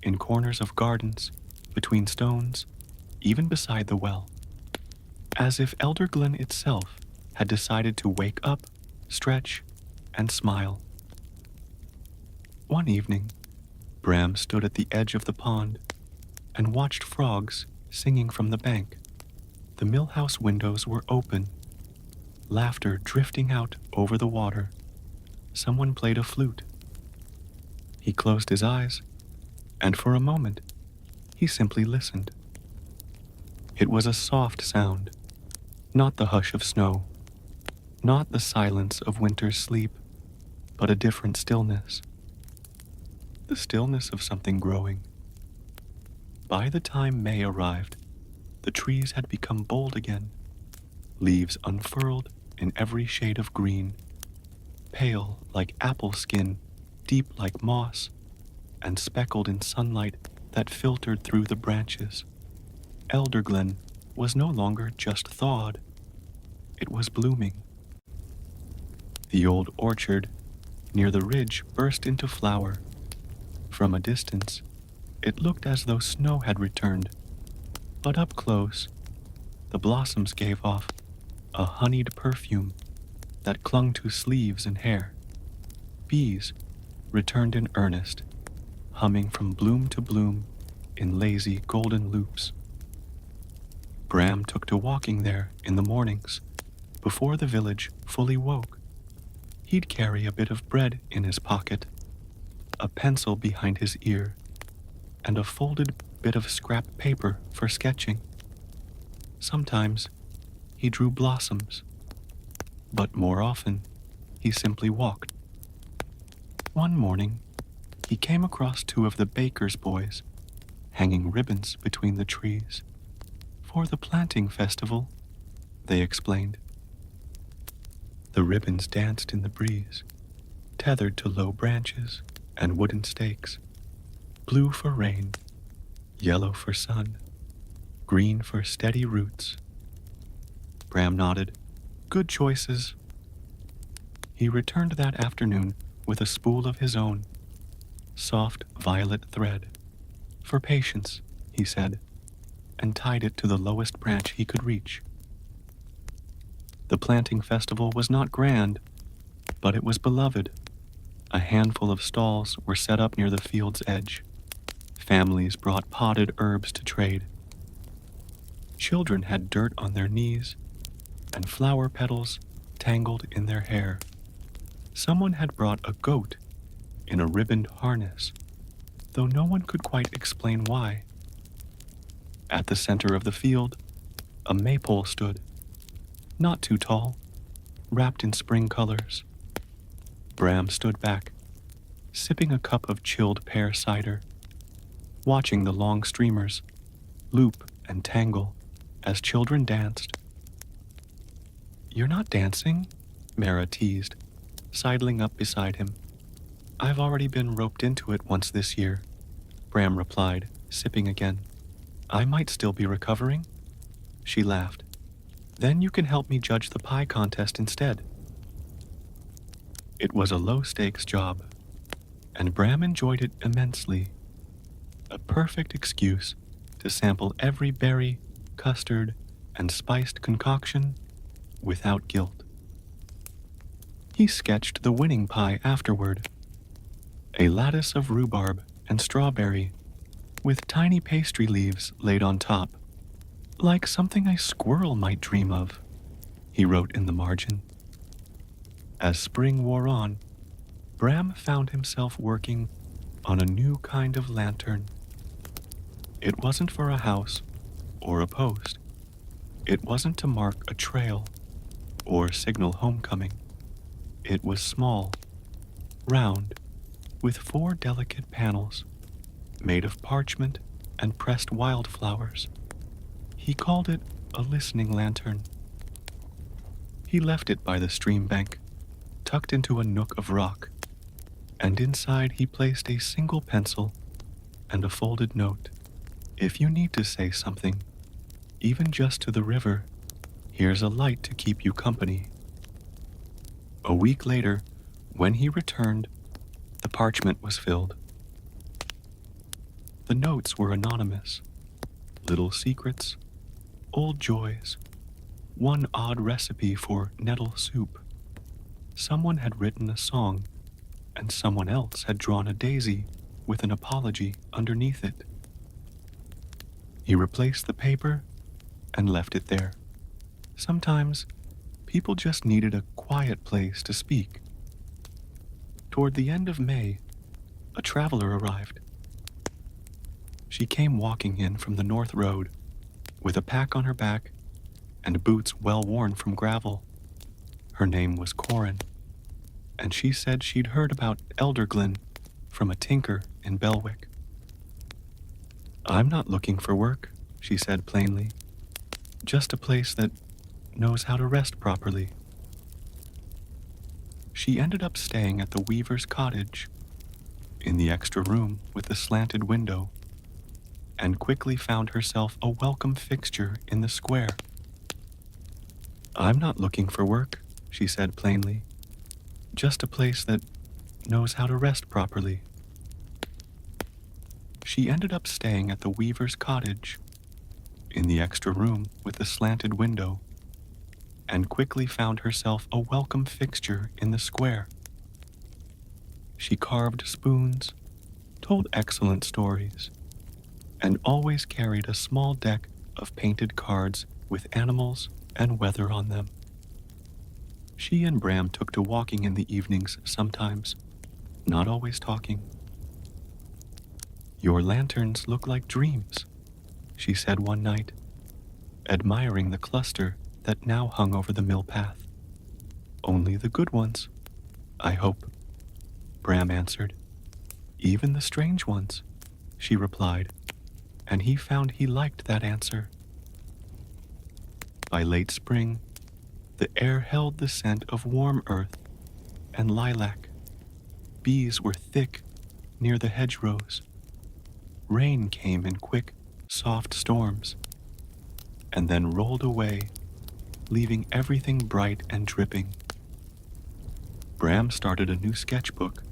[SPEAKER 1] in corners of gardens, between stones, even beside the well, as if Elder Glen itself had decided to wake up, stretch, and smile. One evening, Bram stood at the edge of the pond and watched frogs singing from the bank. The millhouse windows were open, laughter drifting out over the water. Someone played a flute. He closed his eyes, and for a moment, he simply listened. It was a soft sound, not the hush of snow, not the silence of winter's sleep, but a different stillness. The stillness of something growing. By the time May arrived, the trees had become bold again, leaves unfurled in every shade of green, pale like apple skin, deep like moss, and speckled in sunlight that filtered through the branches. Elder Glen was no longer just thawed. It was blooming. The old orchard near the ridge burst into flower. From a distance, it looked as though snow had returned, but up close, the blossoms gave off a honeyed perfume that clung to sleeves and hair. Bees returned in earnest, humming from bloom to bloom in lazy golden loops. Bram took to walking there in the mornings, before the village fully woke. He'd carry a bit of bread in his pocket, a pencil behind his ear, and a folded bit of scrap paper for sketching. Sometimes he drew blossoms, but more often he simply walked. One morning, he came across two of the baker's boys, hanging ribbons between the trees. "For the planting festival," they explained. The ribbons danced in the breeze, tethered to low branches and wooden stakes. Blue for rain, yellow for sun, green for steady roots. Bram nodded. "Good choices." He returned that afternoon with a spool of his own, soft violet thread. "For patience," he said, and tied it to the lowest branch he could reach. The planting festival was not grand, but it was beloved. A handful of stalls were set up near the field's edge. Families brought potted herbs to trade. Children had dirt on their knees, and flower petals tangled in their hair. Someone had brought a goat in a ribboned harness, though no one could quite explain why. At the center of the field, a maypole stood, not too tall, wrapped in spring colors. Bram stood back, sipping a cup of chilled pear cider, watching the long streamers loop and tangle as children danced. "You're not dancing?" Mara teased, sidling up beside him. "I've already been roped into it once this year," Bram replied, sipping again. "I might still be recovering." She laughed. "Then you can help me judge the pie contest instead." It was a low-stakes job, and Bram enjoyed it immensely. A perfect excuse to sample every berry, custard, and spiced concoction without guilt. He sketched the winning pie afterward, a lattice of rhubarb and strawberry, with tiny pastry leaves laid on top, like something a squirrel might dream of, he wrote in the margin. As spring wore on, Bram found himself working on a new kind of lantern. It wasn't for a house or a post. It wasn't to mark a trail or signal homecoming. It was small, round, with 4 delicate panels, made of parchment and pressed wildflowers. He called it a listening lantern. He left it by the stream bank, tucked into a nook of rock, and inside he placed a single pencil and a folded note. If you need to say something, even just to the river, here's a light to keep you company. A week later, when he returned, the parchment was filled. The notes were anonymous. Little secrets, old joys, one odd recipe for nettle soup. Someone had written a song, and someone else had drawn a daisy with an apology underneath it. He replaced the paper and left it there. Sometimes, people just needed a quiet place to speak. Toward the end of May, a traveler arrived. She came walking in from the north road, with a pack on her back and boots well worn from gravel. Her name was Corin, and she said she'd heard about Elderglen from a tinker in Belwick. "I'm not looking for work," she said plainly. "Just a place that knows how to rest properly." She ended up staying at the weaver's cottage, in the extra room with the slanted window, and quickly found herself a welcome fixture in the square. "I'm not looking for work," she said plainly. "Just a place that knows how to rest properly." She ended up staying at the weaver's cottage, in the extra room with the slanted window, and quickly found herself a welcome fixture in the square. She carved spoons, told excellent stories, and always carried a small deck of painted cards with animals and weather on them. She and Bram took to walking in the evenings sometimes, not always talking. "Your lanterns look like dreams," she said one night, admiring the cluster that now hung over the mill path. "Only the good ones, I hope," Bram answered. "Even the strange ones," she replied, and he found he liked that answer. By late spring, the air held the scent of warm earth and lilac. Bees were thick near the hedgerows. Rain came in quick, soft storms, and then rolled away, leaving everything bright and dripping. Bram started a new sketchbook.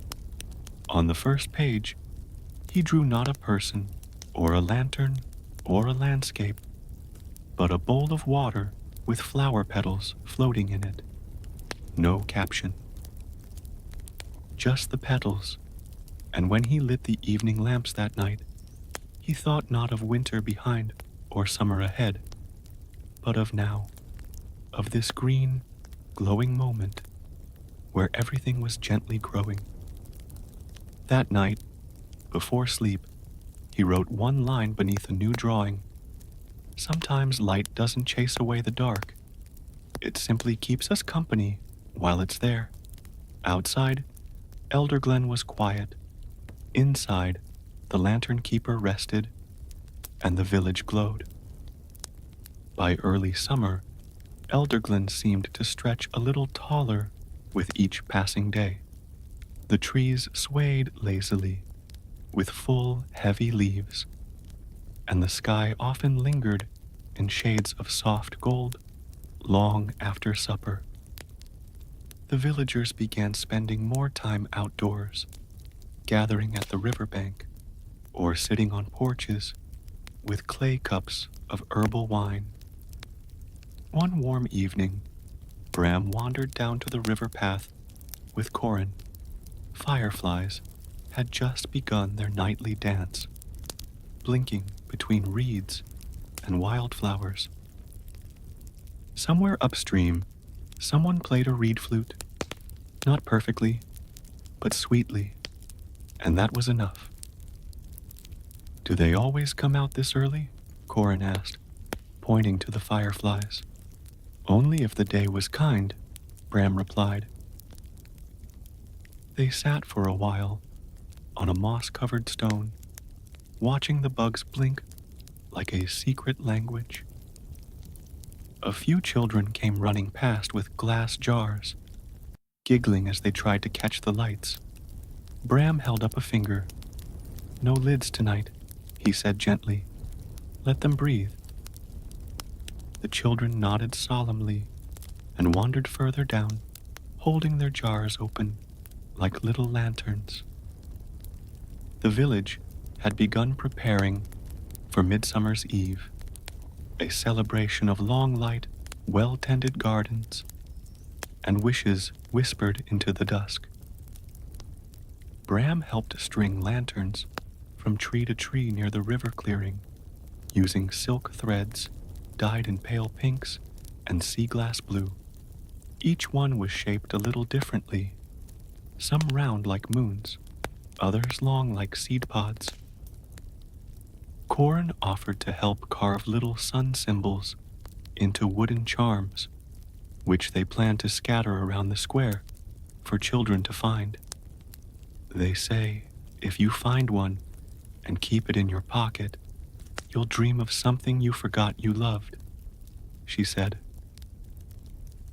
[SPEAKER 1] On the first page, he drew not a person, or a lantern, or a landscape, but a bowl of water with flower petals floating in it. No caption. Just the petals, and when he lit the evening lamps that night, he thought not of winter behind or summer ahead, but of now, of this green, glowing moment where everything was gently growing. That night, before sleep, he wrote one line beneath a new drawing. Sometimes light doesn't chase away the dark. It simply keeps us company while it's there. Outside, Elderglen was quiet. Inside, the lantern keeper rested, and the village glowed. By early summer, Elderglen seemed to stretch a little taller with each passing day. The trees swayed lazily, with full, heavy leaves, and the sky often lingered in shades of soft gold long after supper. The villagers began spending more time outdoors, gathering at the riverbank or sitting on porches with clay cups of herbal wine. One warm evening, Bram wandered down to the river path with Corin. Fireflies had just begun their nightly dance, blinking between reeds and wildflowers. Somewhere upstream, someone played a reed flute, not perfectly, but sweetly, and that was enough. "Do they always come out this early?" Corin asked, pointing to the fireflies. "Only if the day was kind," Bram replied. They sat for a while on a moss-covered stone, watching the bugs blink like a secret language. A few children came running past with glass jars, giggling as they tried to catch the lights. Bram held up a finger. "No lids tonight," he said gently. "Let them breathe." The children nodded solemnly and wandered further down, holding their jars open like little lanterns. The village had begun preparing for Midsummer's Eve, a celebration of long light, well-tended gardens, and wishes whispered into the dusk. Bram helped string lanterns from tree to tree near the river clearing, using silk threads dyed in pale pinks and sea glass blue. Each one was shaped a little differently, some round like moons, others long like seed pods. Corin offered to help carve little sun symbols into wooden charms, which they planned to scatter around the square for children to find. "They say if you find one and keep it in your pocket, you'll dream of something you forgot you loved," she said.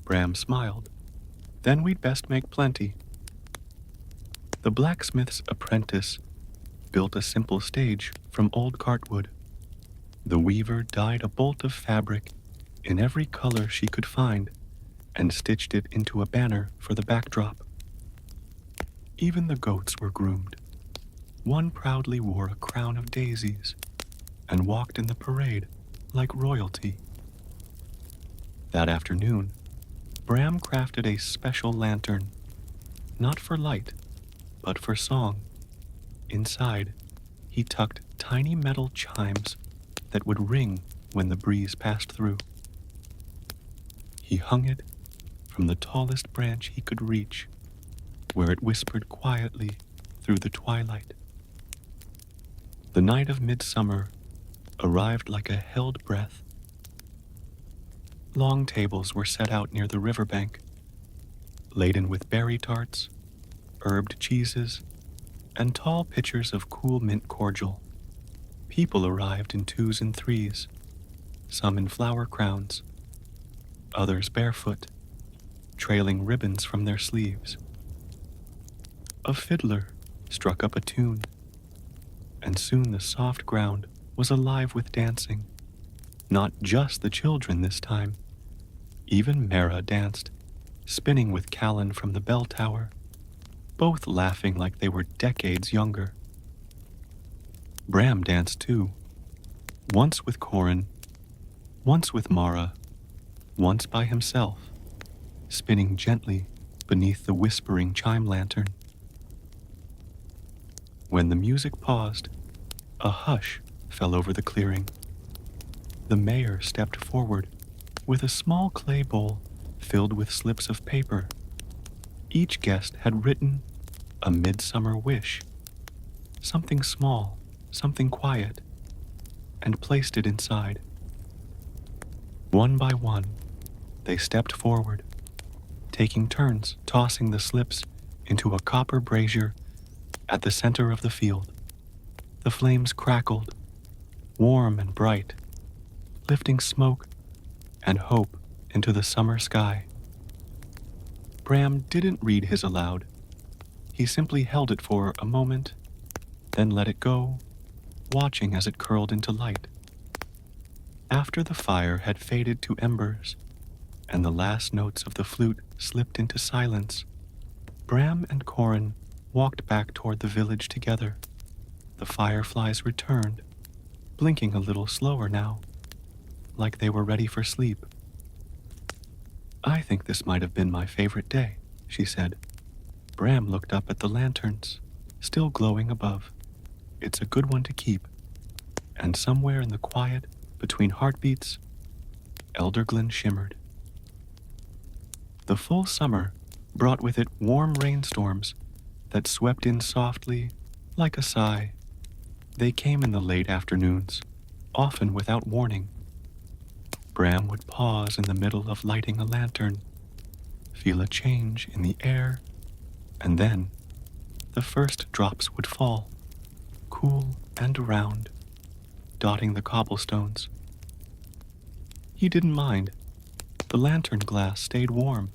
[SPEAKER 1] Bram smiled. "Then we'd best make plenty." The blacksmith's apprentice built a simple stage from old cartwood. The weaver dyed a bolt of fabric in every color she could find and stitched it into a banner for the backdrop. Even the goats were groomed. One proudly wore a crown of daisies and walked in the parade like royalty. That afternoon, Bram crafted a special lantern, not for light, but for song. Inside, he tucked tiny metal chimes that would ring when the breeze passed through. He hung it from the tallest branch he could reach, where it whispered quietly through the twilight. The night of midsummer arrived like a held breath. Long tables were set out near the riverbank, laden with berry tarts, herbed cheeses, and tall pitchers of cool mint cordial. People arrived in twos and threes, some in flower crowns, others barefoot, trailing ribbons from their sleeves. A fiddler struck up a tune, and soon the soft ground was alive with dancing. Not just the children this time. Even Mara danced, spinning with Callan from the bell tower, both laughing like they were decades younger. Bram danced too, once with Corin, once with Mara, once by himself, spinning gently beneath the whispering chime lantern. When the music paused, a hush fell over the clearing. The mayor stepped forward with a small clay bowl filled with slips of paper. Each guest had written a midsummer wish, something small, something quiet, and placed it inside. One by one, they stepped forward, taking turns tossing the slips into a copper brazier at the center of the field. The flames crackled, warm and bright, lifting smoke and hope into the summer sky. Bram didn't read his aloud. He simply held it for a moment, then let it go, watching as it curled into light. After the fire had faded to embers, and the last notes of the flute slipped into silence, Bram and Corin walked back toward the village together. The fireflies returned, blinking a little slower now, like they were ready for sleep. "I think this might have been my favorite day," she said. Bram looked up at the lanterns, still glowing above. "It's a good one to keep." And somewhere in the quiet between heartbeats, Elderglen shimmered. The full summer brought with it warm rainstorms that swept in softly, like a sigh. They came in the late afternoons, often without warning. Bram would pause in the middle of lighting a lantern, feel a change in the air, and then the first drops would fall, cool and round, dotting the cobblestones. He didn't mind. The lantern glass stayed warm,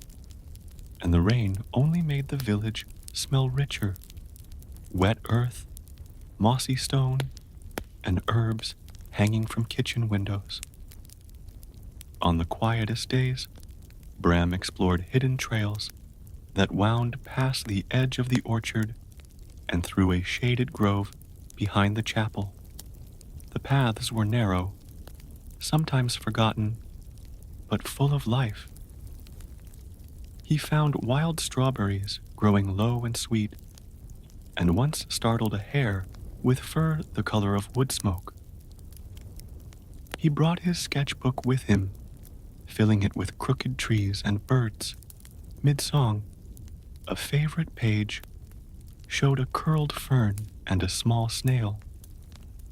[SPEAKER 1] and the rain only made the village smell richer. Wet earth, mossy stone, and herbs hanging from kitchen windows. On the quietest days, Bram explored hidden trails that wound past the edge of the orchard and through a shaded grove behind the chapel. The paths were narrow, sometimes forgotten, but full of life. He found wild strawberries growing low and sweet, and once startled a hare with fur the color of wood smoke. He brought his sketchbook with him, filling it with crooked trees and birds. Mid-song, a favorite page showed a curled fern and a small snail,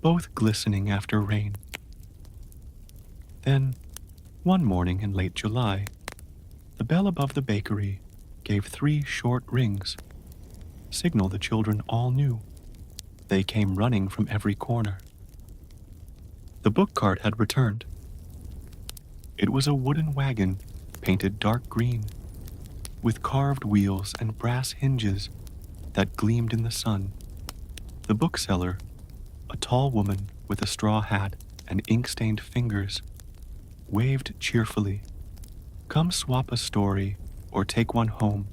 [SPEAKER 1] both glistening after rain. Then, one morning in late July, the bell above the bakery gave 3 short rings, signal the children all knew. They came running from every corner. The book cart had returned. It was a wooden wagon painted dark green, with carved wheels and brass hinges that gleamed in the sun. The bookseller, a tall woman with a straw hat and ink-stained fingers, waved cheerfully. "Come swap a story or take one home,"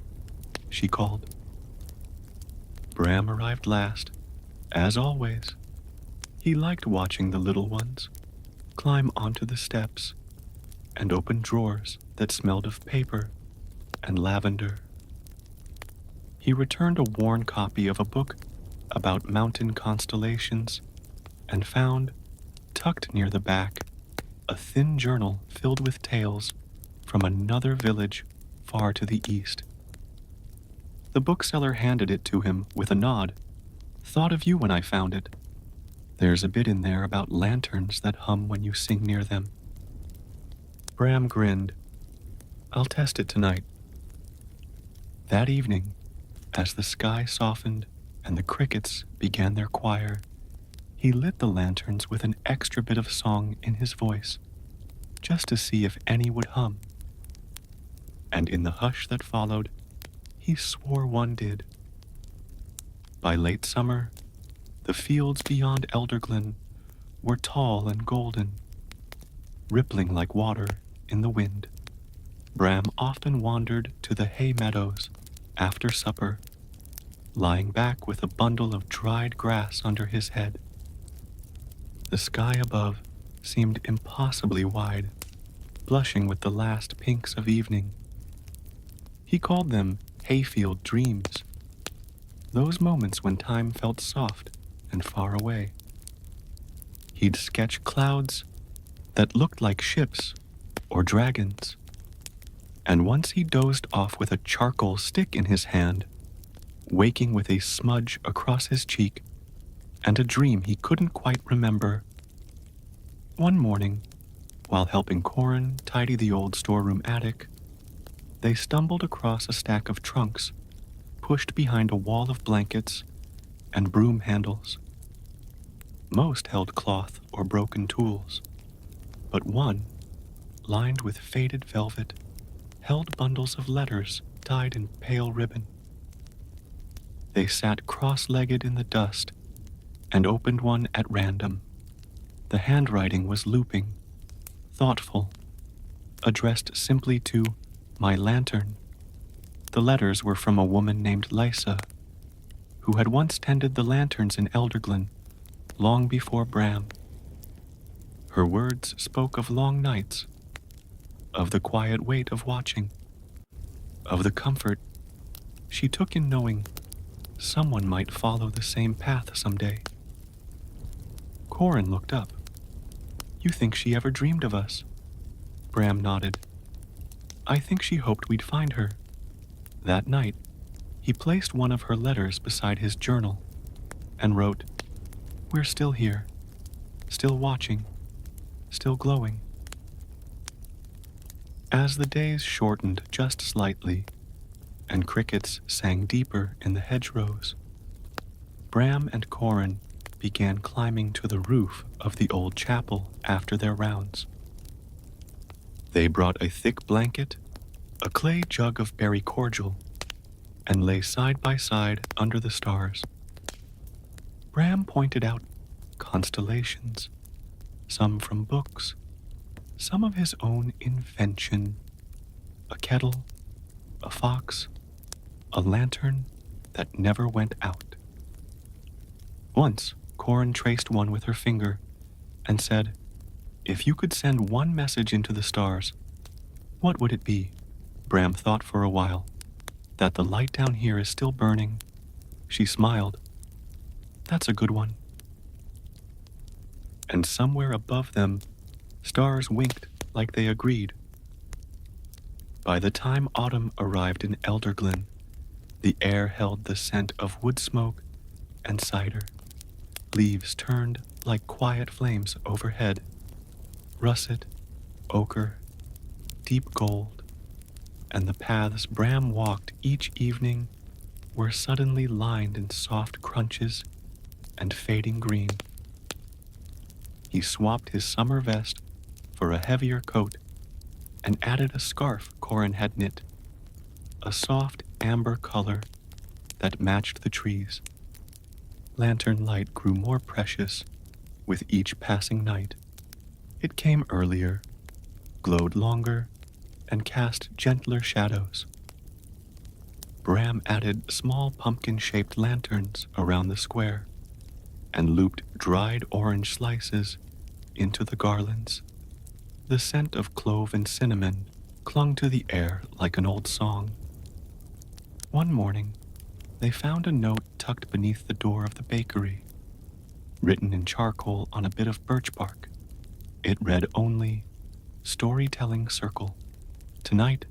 [SPEAKER 1] she called. Bram arrived last, as always. He liked watching the little ones climb onto the steps and open drawers that smelled of paper and lavender. He returned a worn copy of a book about mountain constellations and found, tucked near the back, a thin journal filled with tales from another village far to the east. The bookseller handed it to him with a nod. "Thought of you when I found it. There's a bit in there about lanterns that hum when you sing near them." Bram grinned. "I'll test it tonight." That evening, as the sky softened and the crickets began their choir, he lit the lanterns with an extra bit of song in his voice, just to see if any would hum. And in the hush that followed, he swore one did. By late summer, the fields beyond Elderglen were tall and golden, rippling like water in the wind. Bram often wandered to the hay meadows after supper, lying back with a bundle of dried grass under his head. The sky above seemed impossibly wide, blushing with the last pinks of evening. He called them hayfield dreams, those moments when time felt soft and far away. He'd sketch clouds that looked like ships or dragons, and once he dozed off with a charcoal stick in his hand, waking with a smudge across his cheek and a dream he couldn't quite remember. One morning, while helping Corin tidy the old storeroom attic, they stumbled across a stack of trunks pushed behind a wall of blankets and broom handles. Most held cloth or broken tools, but one, lined with faded velvet, held bundles of letters tied in pale ribbon. They sat cross-legged in the dust and opened one at random. The handwriting was looping, thoughtful, addressed simply to "My Lantern." The letters were from a woman named Lysa, who had once tended the lanterns in Elderglen long before Bram. Her words spoke of long nights, of the quiet weight of watching, of the comfort she took in knowing someone might follow the same path someday. Corin looked up. "You think she ever dreamed of us?" Bram nodded. "I think she hoped we'd find her." That night, he placed one of her letters beside his journal and wrote, "We're still here, still watching, still glowing." As the days shortened just slightly and crickets sang deeper in the hedgerows, Bram and Corin began climbing to the roof of the old chapel after their rounds. They brought a thick blanket, a clay jug of berry cordial, and lay side by side under the stars. Bram pointed out constellations, some from books, some of his own invention, a kettle, a fox, a lantern that never went out. Once, Corin traced one with her finger and said, "If you could send one message into the stars, what would it be?" Bram thought for a while. "That the light down here is still burning." She smiled. "That's a good one." And somewhere above them, stars winked like they agreed. By the time autumn arrived in Elderglen, the air held the scent of wood smoke and cider. Leaves turned like quiet flames overhead, russet, ochre, deep gold, and the paths Bram walked each evening were suddenly lined in soft crunches and fading green. He swapped his summer vest for a heavier coat and added a scarf Corin had knit, a soft amber color that matched the trees. Lantern light grew more precious with each passing night. It came earlier, glowed longer, and cast gentler shadows. Bram added small pumpkin-shaped lanterns around the square and looped dried orange slices into the garlands. The scent of clove and cinnamon clung to the air like an old song. One morning, they found a note tucked beneath the door of the bakery, written in charcoal on a bit of birch bark. It read only, "Storytelling Circle. Tonight,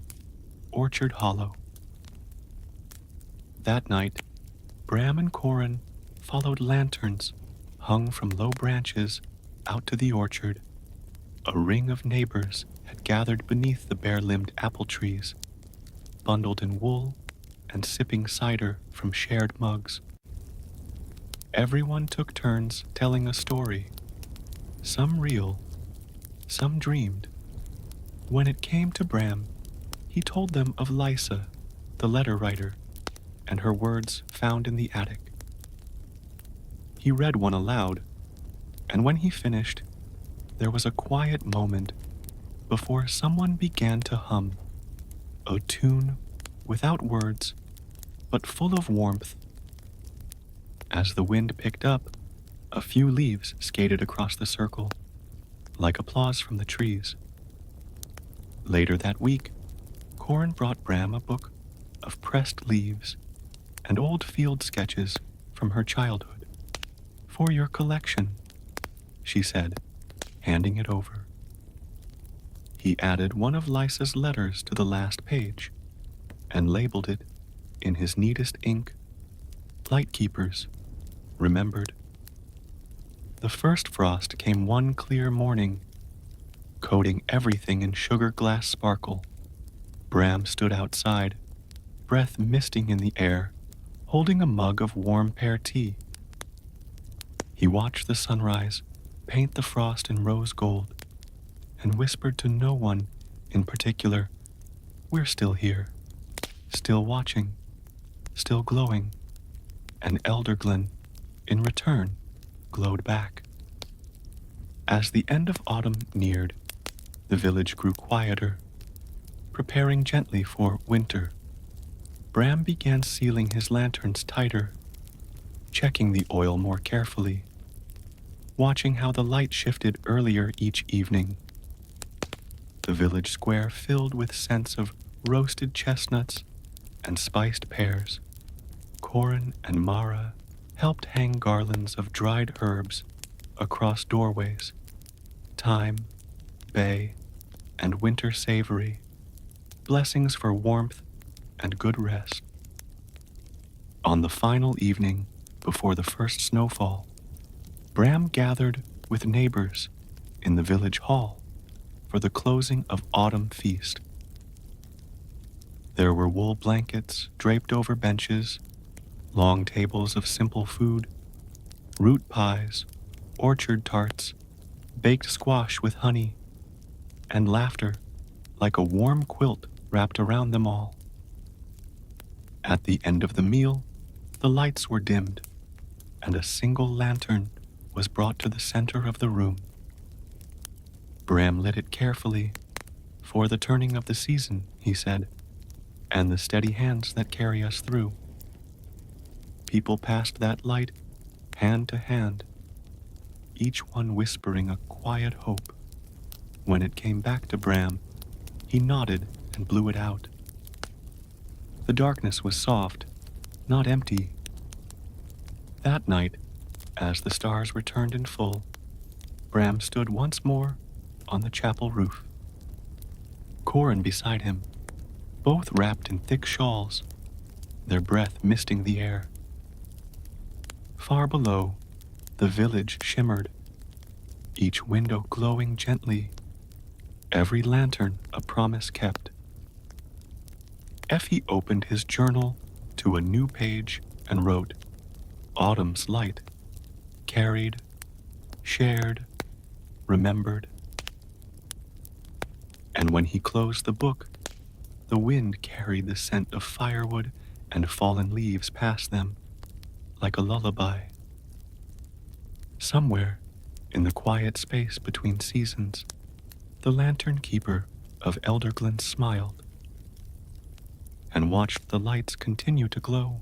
[SPEAKER 1] Orchard Hollow." That night, Bram and Corin followed lanterns hung from low branches out to the orchard. A ring of neighbors had gathered beneath the bare-limbed apple trees, bundled in wool and sipping cider from shared mugs. Everyone took turns telling a story, some real, some dreamed. When it came to Bram, he told them of Lysa, the letter writer, and her words found in the attic. He read one aloud, and when he finished, there was a quiet moment before someone began to hum, a tune without words, but full of warmth. As the wind picked up, a few leaves skated across the circle, like applause from the trees. Later that week, Corin brought Bram a book of pressed leaves and old field sketches from her childhood. "For your collection," she said, handing it over. He added one of Lysa's letters to the last page and labeled it, in his neatest ink, "Lightkeepers, remembered." The first frost came one clear morning, coating everything in sugar glass sparkle. Bram stood outside, breath misting in the air, holding a mug of warm pear tea. He watched the sunrise paint the frost in rose gold and whispered to no one in particular, "We're still here, still watching, still glowing." And Elderglen, in return, glowed back. As the end of autumn neared, the village grew quieter, preparing gently for winter. Bram began sealing his lanterns tighter, checking the oil more carefully, watching how the light shifted earlier each evening. The village square filled with scents of roasted chestnuts and spiced pears. Corin and Mara helped hang garlands of dried herbs across doorways, thyme, bay, and winter savory, blessings for warmth and good rest. On the final evening before the first snowfall, Bram gathered with neighbors in the village hall for the closing of autumn feast. There were wool blankets draped over benches, long tables of simple food, root pies, orchard tarts, baked squash with honey, and laughter like a warm quilt wrapped around them all. At the end of the meal, the lights were dimmed, and a single lantern was brought to the center of the room. Bram lit it carefully, for the turning of the season, he said, and the steady hands that carry us through. People passed that light, hand to hand, each one whispering a quiet hope. When it came back to Bram, he nodded and blew it out. The darkness was soft, not empty. That night, as the stars returned in full, Bram stood once more on the chapel roof. Corin beside him, both wrapped in thick shawls, their breath misting the air. Far below, the village shimmered, each window glowing gently, every lantern a promise kept. Effie opened his journal to a new page and wrote, "Autumn's light, carried, shared, remembered." And when he closed the book, the wind carried the scent of firewood and fallen leaves past them, like a lullaby. Somewhere, in the quiet space between seasons, the lantern keeper of Elderglen smiled and watched the lights continue to glow